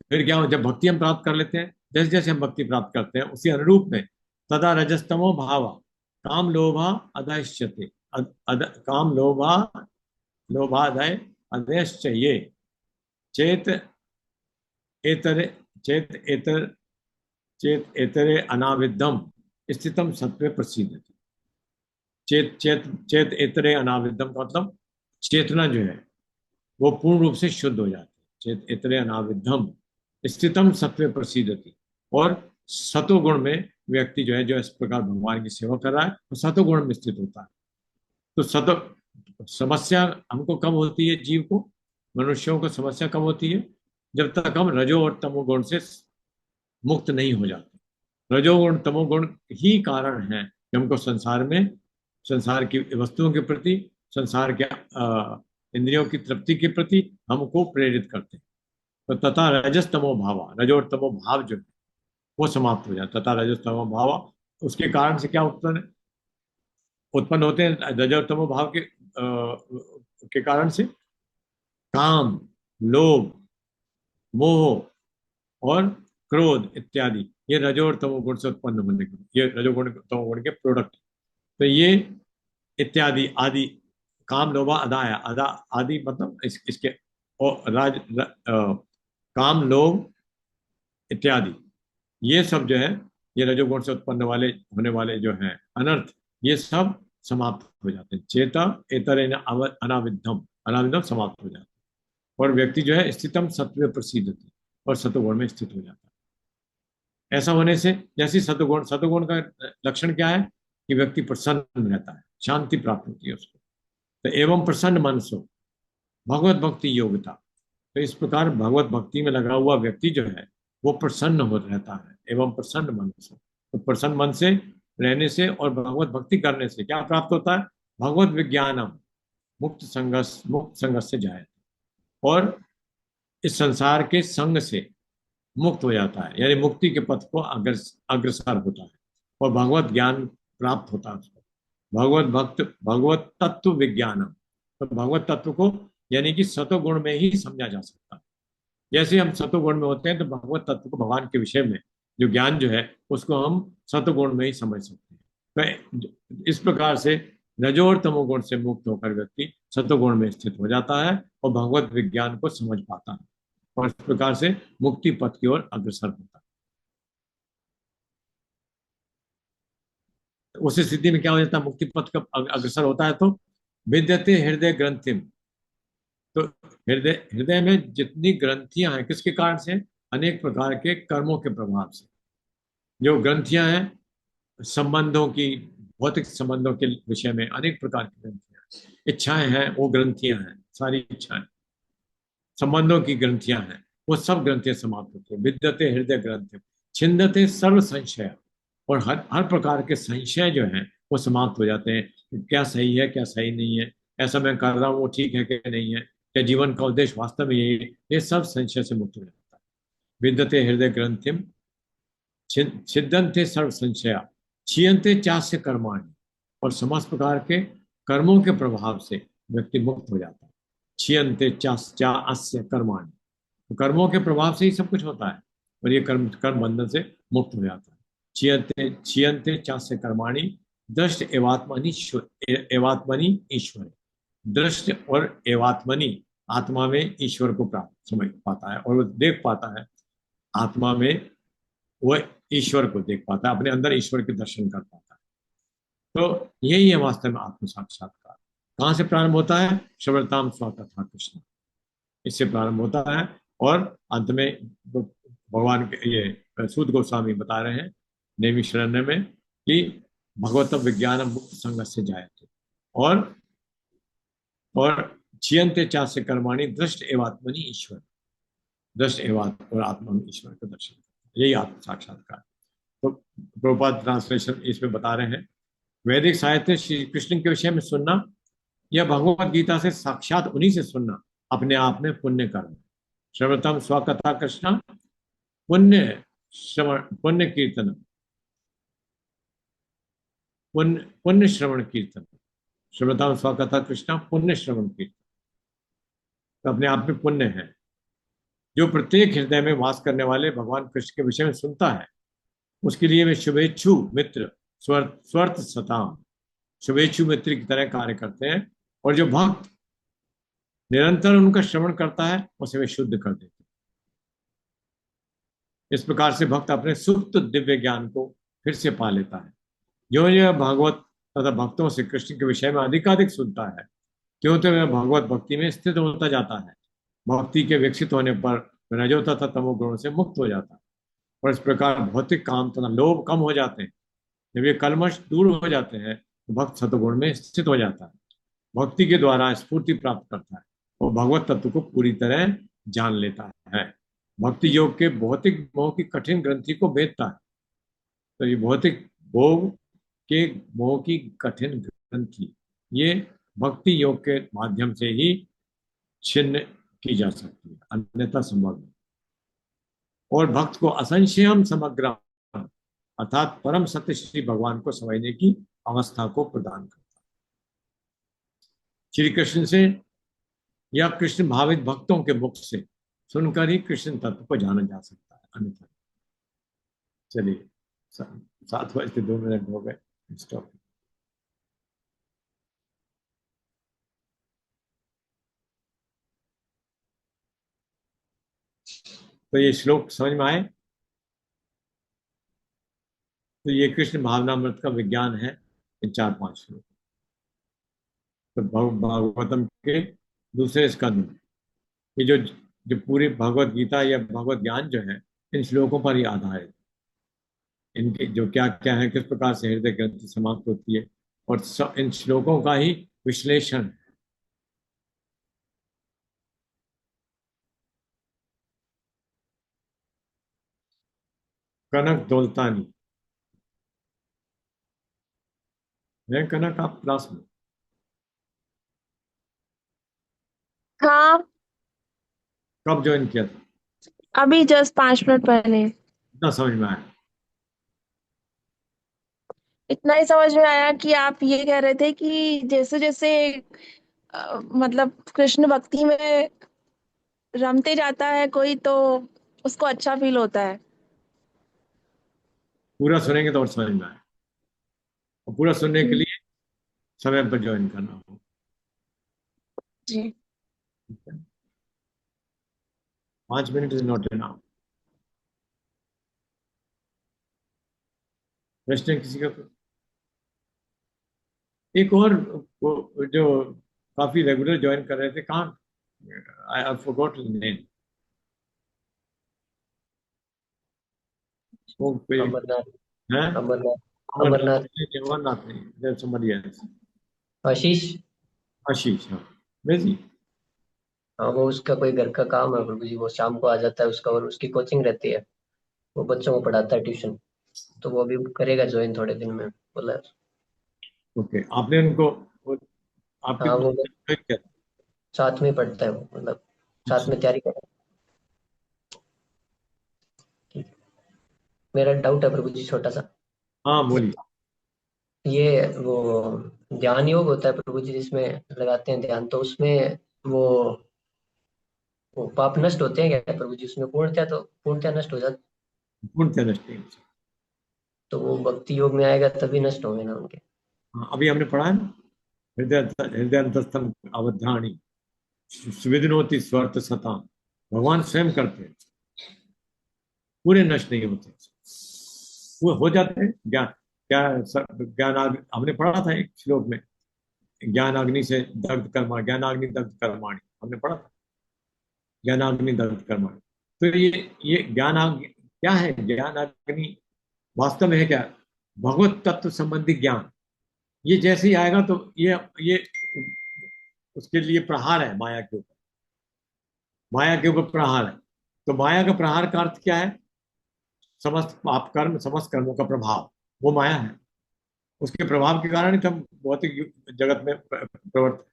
फिर क्या हो? जब भक्ति हम प्राप्त कर लेते हैं, जैसे जैसे हम भक्ति प्राप्त करते हैं उसी अनुरूप में तदा रजस्तमो भावा काम लोभा अधश्यते, काम लोभा लोभादय अधश्च ये चेत एतरे चेत एतर चेत एतरे अनाविद्धम स्थितम सत्वे प्रसिद्धति। चेत चेत चेत एतरे अनाविद्धम का मतलब चेतना जो है वो पूर्ण रूप से शुद्ध हो जाती है। चेत एतरे अनाविद्धम स्थितम सत्वे प्रसिद्धति, और सतोगुण में व्यक्ति जो है, जो इस प्रकार भगवान की सेवा कर रहा है, वो सतोगुण में स्थित होता है। तो समस्या हमको कब होती है? जीव को, मनुष्यों को समस्या कब होती है? जब तक हम रजो और तमोगुण से मुक्त नहीं हो जाते। रजोगुण तमोगुण ही कारण है कि हमको संसार में, संसार की वस्तुओं के प्रति, संसार के इंद्रियों की तृप्ति के प्रति हमको प्रेरित करते हैं। तो तथा रजस्तमो भावा, रजो और तमो भाव जो है वो समाप्त हो जाता है। तथा रजस्तमो भावा, उसके कारण से क्या उत्पन्न होते हैं? रजो और तमो भाव के कारण से काम, लोभ, मोह और क्रोध इत्यादि, ये रजो और तमोगुण से उत्पन्न होने के, ये रजोगुण तमोगुण के प्रोडक्ट। तो ये इत्यादि आदि, काम लोभा अदाया, अदा आदि मतलब इसके और काम लोभ इत्यादि, ये सब जो है, ये रजोगुण से उत्पन्न वाले होने वाले जो हैं अनर्थ, ये सब समाप्त हो जाते हैं। चेता एतर अनाविद्धम, अनाविद्धम समाप्त हो जाते हैं, और व्यक्ति जो है स्थितम सत्व प्रसिद्धति, और सतोगुण में स्थित हो जाता है। ऐसा होने से, जैसे सतोगुण का लक्षण क्या है? कि व्यक्ति प्रसन्न रहता है, शांति प्राप्त होती है उसको। तो एवं प्रसन्न मनसो भगवत भक्ति योग्यता, तो इस प्रकार भगवत भक्ति में लगा हुआ व्यक्ति जो है वो प्रसन्न हो रहता है। एवं प्रसन्न मनसो, तो प्रसन्न मन से रहने से और भगवत भक्ति करने से क्या प्राप्त होता है? भगवत विज्ञानम मुक्त संघर्ष से जाए, और इस संसार के संग से मुक्त हो जाता है, यानी मुक्ति के पथ को अग्रसर होता है और भगवत ज्ञान प्राप्त होता है उसको। भगवत तत्व विज्ञानम, तो भगवत तत्व को यानी कि सतोगुण में ही समझा जा सकता है। जैसे हम सतोगुण में होते हैं तो भगवत तत्व को, भगवान के विषय में जो ज्ञान जो है उसको हम सतोगुण में ही समझ सकते हैं। तो इस प्रकार से रजो और तमोगुण से मुक्त होकर व्यक्ति सतोगुण में स्थित हो जाता है और भगवत विज्ञान को समझ पाता है और इस प्रकार से मुक्ति पथ की ओर अग्रसर होता है। उस स्थिति में क्या हो जाता है, मुक्ति पथ का अग्रसर होता है तो विद्यते हृदय ग्रंथिम, तो हृदय हृदय में जितनी ग्रंथियां हैं किसके कारण से, अनेक प्रकार के कर्मों के प्रभाव से। जो ग्रंथियां हैं संबंधों की, भौतिक संबंधों के विषय में अनेक प्रकार की ग्रंथियां, इच्छाएं हैं वो ग्रंथियां हैं, सारी इच्छाएं संबंधों की ग्रंथियां हैं, वो सब ग्रंथियां समाप्त होती है। विद्यते हृदय ग्रंथि छिंदते सर्व संशय, और हर प्रकार के संशय जो हैं वो समाप्त हो जाते हैं कि क्या सही है क्या सही नहीं है, ऐसा मैं कर रहा हूँ वो ठीक है कि नहीं है, क्या जीवन का उद्देश्य वास्तव में यही है, ये सब संशय से मुक्त हो जाता है। विद्यते हृदय ग्रंथिम छिदंते सर्व संशया क्षीयंते चास्य कर्माणि, और समस्त प्रकार के कर्मों के प्रभाव से व्यक्ति मुक्त हो जाता है। क्षीयंते चास्य कर्माणि, तो कर्मों के प्रभाव से ही सब कुछ होता है और ये कर्म कर्म बंधन से मुक्त हो जाता है। क्षीयंते चास्य कर्माणि दृष्ट एवात्मनि ईश्वर, दृष्ट और एवात्मनि, आत्मा में ईश्वर को प्राप्त समझ पाता है और वो देख पाता है, आत्मा में वह ईश्वर को देख पाता है, अपने अंदर ईश्वर के दर्शन कर पाता है। तो यही है वास्तव में आत्म साक्षात्कार। कहाँ से प्रारंभ होता है, श्रवणताम स्वकथा कृष्ण, इससे प्रारंभ होता है और अंत में भगवान के ये सूत गोस्वामी बता रहे हैं नेमी शरण्य में कि भगवत विज्ञान मुक्त संग से जायते, और क्षीयंते चास्य कर्माणि दृष्ट एवात्मनि ईश्वर, दृष्ट एवात्म और आत्मा में ईश्वर का दर्शन, यही आत्म साक्षात्कार। तो प्रभुपाद ट्रांसलेशन इसमें बता रहे हैं, वैदिक साहित्य श्री कृष्ण के विषय में सुनना या भगवत गीता से साक्षात उन्हीं से सुनना अपने आप में पुण्य कर्म। श्रवणतम स्वकथा कृष्ण पुण्य श्रवण, पुण्य कीर्तन, पुण्य श्रवण कीर्तन। श्रवणतम स्वकथा कृष्ण पुण्य श्रवण कीर्तन, तो अपने आप में पुण्य है। जो प्रत्येक हृदय में वास करने वाले भगवान कृष्ण के विषय में सुनता है उसके लिए वे शुभेच्छु मित्र स्वर्थ सताम, शुभेच्छु मित्र की तरह कार्य करते हैं, और जो भक्त निरंतर उनका श्रवण करता है उसे वे शुद्ध कर देते हैं। इस प्रकार से भक्त अपने सुप्त दिव्य ज्ञान को फिर से पा लेता है। जो यह भागवत तथा भक्तों से कृष्ण के विषय में अधिकाधिक सुनता है क्यों तो वह भगवत भक्ति में स्थित होता जाता है। भक्ति के विकसित होने पर रजो तथा तमो गुणों से मुक्त हो जाता है और इस प्रकार भौतिक काम तथा लोभ कम हो जाते हैं। जब ये कलमश दूर हो जाते हैं तो भक्त सतगुण में स्थित हो जाता है, भक्ति के द्वारा स्फूर्ति प्राप्त करता है और भगवत तत्व को पूरी तरह जान लेता है। भक्ति योग के भौतिक मोह की कठिन ग्रंथि को भेदता है। तो ये भौतिक भोग के मोह की कठिन ग्रंथि ये भक्ति योग के माध्यम से ही छिन्न की जा सकती है, अन्यथा संभव नहीं। और भक्त को असंशयम समग्र अर्थात परम सत्य श्री भगवान को समझने की अवस्था को प्रदान करता है। श्री कृष्ण से या कृष्ण भावित भक्तों के मुख से सुनकर ही कृष्ण तत्व को जाना जा सकता है, अन्यथा। चलिए 7:02 हो गए, स्टॉप। तो ये श्लोक समझ में आए। तो ये कृष्ण भावनामृत का विज्ञान है, इन 4-5 श्लोक। तो भागवतम के दूसरे स्कंद में ये जो पूरी भगवत गीता या भगवत ज्ञान जो है इन श्लोकों पर ही आधारित है। इनके जो क्या क्या है, किस प्रकार से हृदय ग्रंथि समाप्त होती है, और इन श्लोकों का ही विश्लेषण। कनक दौलतानी है, कनक आप क्लास में हाँ, कब ज्वाइन किया था? अभी जस्ट 5 मिनट पहले। इतना समझ में आया? इतना ही समझ में आया कि आप ये कह रहे थे कि जैसे जैसे मतलब कृष्ण भक्ति में रमते जाता है कोई, तो उसको अच्छा फील होता है। पूरा सुनेंगे तो और समझ में आए। और पूरा सुनने के हम्म, लिए समय पर ज्वाइन करना हो। जी। 5 मिनट इज नॉट एनफ। प्रश्न किसी का? एक और जो काफी रेगुलर ज्वाइन कर रहे थे, कहाँ? I forgot his name. वो कोई अमरनाथ। है? अमरनाथ। अमरनाथ अमरनाथ। नहीं, अमरनाथ नहीं, there's somebody else। आशीष। आशीष, हाँ। बिजी। हाँ, वो उसका कोई घर का काम है प्रभु जी, वो शाम को आ जाता है उसका, और उसकी कोचिंग रहती है, वो बच्चों को पढ़ाता है ट्यूशन, तो वो अभी करेगा ज्वाइन थोड़े दिन में बोला। ओके, आपने उनको आपके हाँ, वो क्या? साथ में पढ़ता है वो, मतलब साथ में तैयारी कर रहा है। मेरा डाउट है प्रभु जी छोटा सा। हाँ, बोलिए। ये वो ध्यान योग होता है प्रभु जी जिसमें लगाते हैं ध्यान, तो उसमें वो वो पाप नष्ट होते हैं क्या प्रभु जी उसमें? पूर्णतः नष्ट हो जाते? पूर्णतः नष्ट नहीं हो सकता। तो वो भक्ति योग में आएगा तभी नष्ट होंगे ना उनके? हाँ, अभी हमने पढ़ा है ना, हृदय हृदय अंतस्थम अवधानी सुविदिनोति स्वार्थ सता। भगवान स्वयं करते हैं, पूरे नष्ट नहीं होते, वो हो जाते हैं। ज्ञान क्या? ज्ञान हमने पढ़ा था एक श्लोक में, ज्ञान अग्नि से दग्ध कर्मा, ज्ञान अग्नि दग्ध कर्माणि, हमने पढ़ा था। ज्ञान अग्नि दग्ध कर्माणि। तो ये ज्ञान अग्नि क्या है? ज्ञान अग्नि वास्तव में है क्या? भगवत तत्व संबंधी ज्ञान। ये जैसे ही आएगा तो ये उसके लिए प्रहार है माया के ऊपर। माया के ऊपर प्रहार है। तो माया का प्रहार का अर्थ क्या है? समस्त पाप कर्म, समस्त कर्मों का प्रभाव, वो माया है। उसके प्रभाव के कारण ही तो हम भौतिक जगत में प्रवर्त।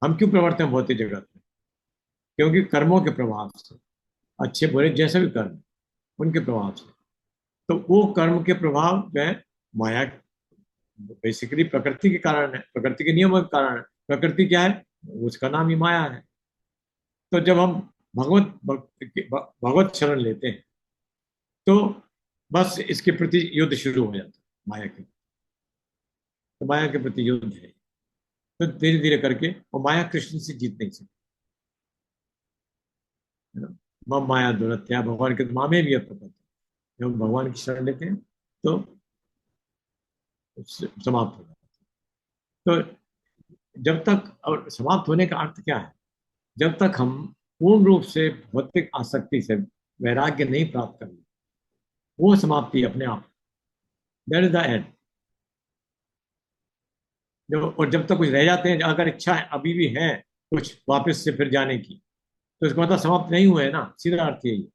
हम क्यों प्रवर्त हैं भौतिक जगत में? क्योंकि कर्मों के प्रभाव से, अच्छे बुरे जैसे भी कर्म, उनके प्रभाव से। तो वो कर्म के प्रभाव जो है माया, बेसिकली प्रकृति के कारण है, प्रकृति के नियमों के कारण है। प्रकृति क्या है? उसका नाम ही माया है। तो जब हम भगवत शरण लेते हैं तो बस इसके प्रति युद्ध शुरू हो जाता है माया के। तो माया के प्रति युद्ध है। तो धीरे धीरे करके वो माया कृष्ण से जीत नहीं सकती, है ना। मम माया दुरत्या, भगवान के माँ में भी अपना। जब हम भगवान की शरण लेते हैं तो समाप्त हो जाता है। तो जब तक, और समाप्त होने का अर्थ क्या है? जब तक हम पूर्ण रूप से भौतिक आसक्ति से वैराग्य नहीं प्राप्त कर लेते, वो समाप्ति अपने आप, दैट इज द एंड। और जब तक कुछ रह जाते हैं, अगर इच्छा है अभी भी है कुछ वापस से फिर जाने की, तो इसका मतलब समाप्त नहीं हुए ना, सीधा अर्थ यही है।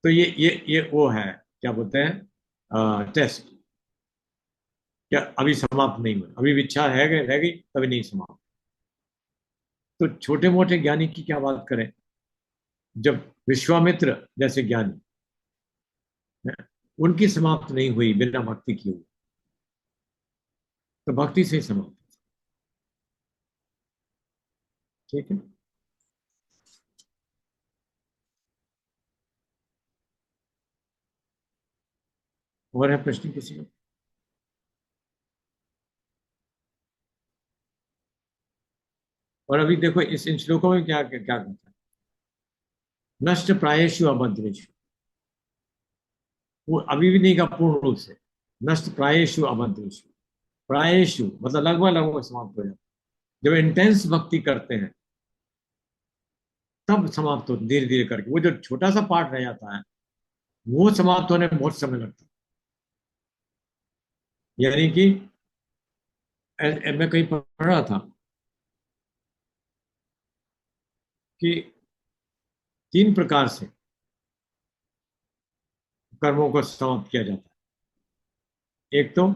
तो ये वो है, क्या बोलते हैं, टेस्ट। क्या अभी समाप्त नहीं हुए, अभी भी इच्छा है रह गई, तभी नहीं समाप्त। तो छोटे मोटे ज्ञानी की क्या बात करें? जब विश्वामित्र जैसे ज्ञानी हैं, उनकी समाप्त नहीं हुई बिना भक्ति की हुई, तो भक्ति से ही समाप्त। ठीक है। और है प्रश्न किसी का? और अभी देखो इस इन श्लोकों में क्या क्या क्या कहता है? नष्ट प्रायेषु अभद्रेषु। वो अभी भी नहीं कहा पूर्ण रूप से। नष्ट प्रायेषु अभद्रेषु। प्रायेषु मतलब लगभग लगभग समाप्त हो जाता है। जब इंटेंस भक्ति करते हैं तब समाप्त हो, धीरे धीरे करके। वो जो छोटा सा पार्ट रह जाता है वो समाप्त होने में बहुत समय लगता है। यानी कि मैं कहीं पढ़ रहा था कि 3 प्रकार से कर्मों को समाप्त किया जाता है। एक तो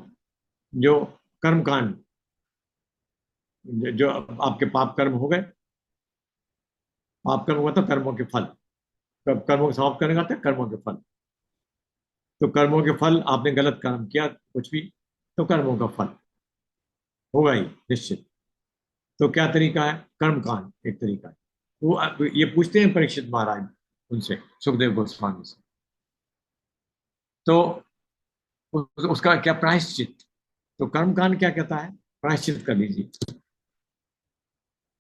जो कर्मकांड, जो आपके पाप कर्म हो गए, पाप कर्म मतलब कर्मों के फल, कर्मों को समाप्त करने का अर्थ है कर्मों के फल। तो कर्मों के फल, आपने गलत कर्म किया कुछ भी, तो कर्मों का फल होगा ही निश्चित। तो क्या तरीका है? कर्मकांड एक तरीका है। वो ये पूछते हैं परीक्षित महाराज उनसे, सुखदेव गोस्वामी से, तो उसका क्या प्रायश्चित? तो कर्मकांड क्या कहता है? प्रायश्चित कर लीजिए।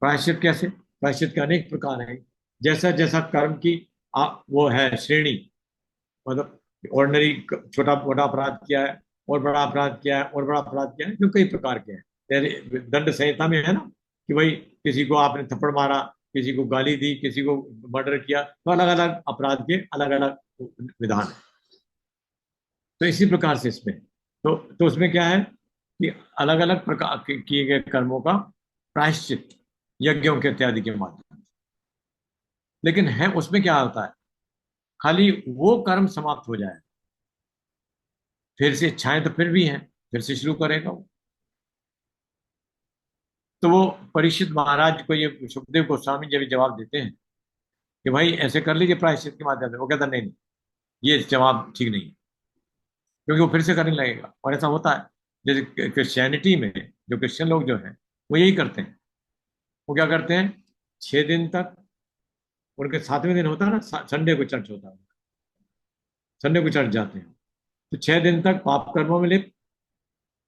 प्रायश्चित कैसे? प्रायश्चित के अनेक प्रकार हैं। जैसा जैसा कर्म की वो है श्रेणी, मतलब ऑर्डिनरी छोटा मोटा अपराध किया है, और बड़ा अपराध किया है, और बड़ा अपराध किया है, जो कई प्रकार के हैं। जैसे दंड संहिता में है ना कि भाई किसी को आपने थप्पड़ मारा, किसी को गाली दी, किसी को मर्डर किया, तो अलग अलग अपराध के अलग अलग विधान है। तो इसी प्रकार से इसमें तो उसमें क्या है कि अलग अलग प्रकार के किए गए कर्मों का प्रायश्चित यज्ञों के इत्यादि के माध्यम से। लेकिन है उसमें क्या होता है, खाली वो कर्म समाप्त हो जाए, फिर से इच्छाएं तो फिर भी हैं, फिर से शुरू करेगा वो। तो वो परीक्षित महाराज को ये सुखदेव गोस्वामी जब जवाब देते हैं कि भाई ऐसे कर लीजिए प्रायश्चित के माध्यम से, वो कहता नहीं नहीं, ये जवाब ठीक नहीं है, क्योंकि वो फिर से करने लगेगा। और ऐसा होता है, जैसे क्रिश्चियनिटी में जो क्रिश्चियन लोग जो हैं वो यही करते हैं। वो क्या करते हैं, 6 दिन तक, उनके 7वें दिन होता है ना, संडे को चर्च होता है, संडे को चर्च जाते हैं, तो 6 दिन तक पाप कर्मों में लिप्त,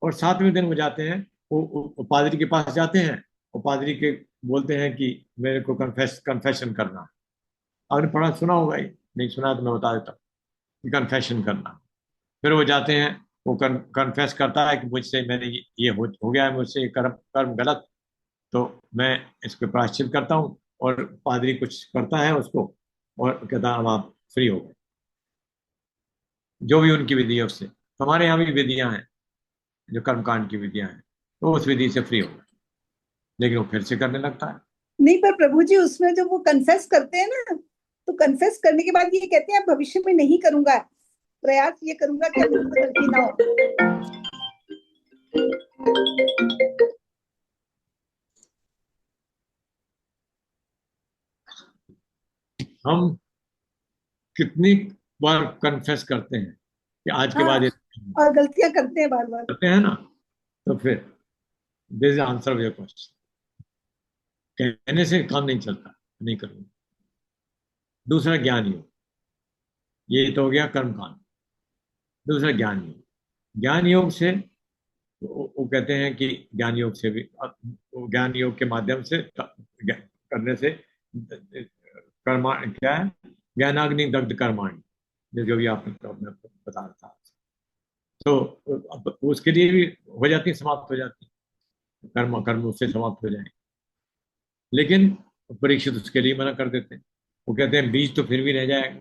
और 7वें दिन वो जाते हैं, वो पादरी के पास जाते हैं, वो पादरी के बोलते हैं कि मेरे को कन्फेशन करना है। आपने पढ़ा सुना होगा ही, नहीं सुना तो मैं बता देता हूँ कि कन्फेशन करना। फिर वो जाते हैं, वो कन्फेस करता है कि मुझसे मैंने ये हो गया है, मुझसे ये कर्म कर्म गलत, तो मैं इसको प्रायश्चित करता हूँ। और पादरी कुछ करता है उसको, और कहता है अब आप फ्री हो गए, जो भी उनकी विधि है उससे। तो हमारे यहाँ भी विधियां हैं, जो कर्मकांड की विधियां हैं, तो उस विधि से फ्री हो गए, लेकिन वो फिर से करने लगता है। नहीं, पर प्रभु जी उसमें जब वो कन्फेस करते हैं ना, तो कन्फेस करने के बाद ये कहते हैं अब भविष्य में नहीं करूंगा, प्रयास ये करूंगा कि अब मुझसे गलती ना हो। हम कितनी बार कन्फेस करते हैं कि आज के हाँ, बाद ये और गलतियां करते हैं बार बार। करते हैं ना, तो फिर this is answer your question. कहने से काम नहीं चलता, नहीं करूंगा। दूसरा ज्ञान योग, ये तो हो गया कर्मकांड। दूसरा ज्ञान योग, ज्ञान योग से वो कहते हैं कि ज्ञान योग से भी, ज्ञान योग के माध्यम से करने से कर्मा क्या है, ज्ञानाग्नि दग्ध कर्माणी, जो भी आपने बता रहा था। तो अब उसके लिए भी हो जाती है, समाप्त हो जाती है, कर्म कर्म उससे समाप्त हो जाए। लेकिन परीक्षित उसके लिए मना कर देते हैं। वो कहते हैं बीज तो फिर भी रह जाएगा,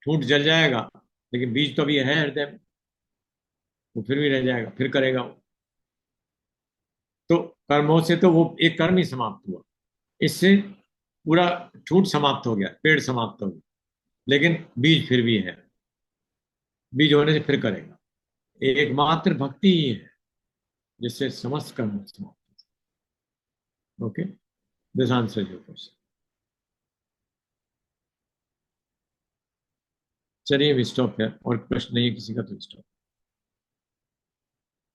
ठूंठ जल जाएगा, लेकिन बीज तो अभी है हृदय में, वो फिर भी रह जाएगा, फिर करेगा वो। तो कर्मों से तो वो एक कर्म ही समाप्त हुआ, इससे पूरा ठूंठ समाप्त हो गया, पेड़ समाप्त हो गया, लेकिन बीज फिर भी है, बीज होने से फिर करेगा। एकमात्र भक्ति ही है जिससे समस्त कर्म समाप्त। Okay, this answer your question. चलिए, स्टॉप है, और प्रश्न नहीं है किसी का तो स्टॉप।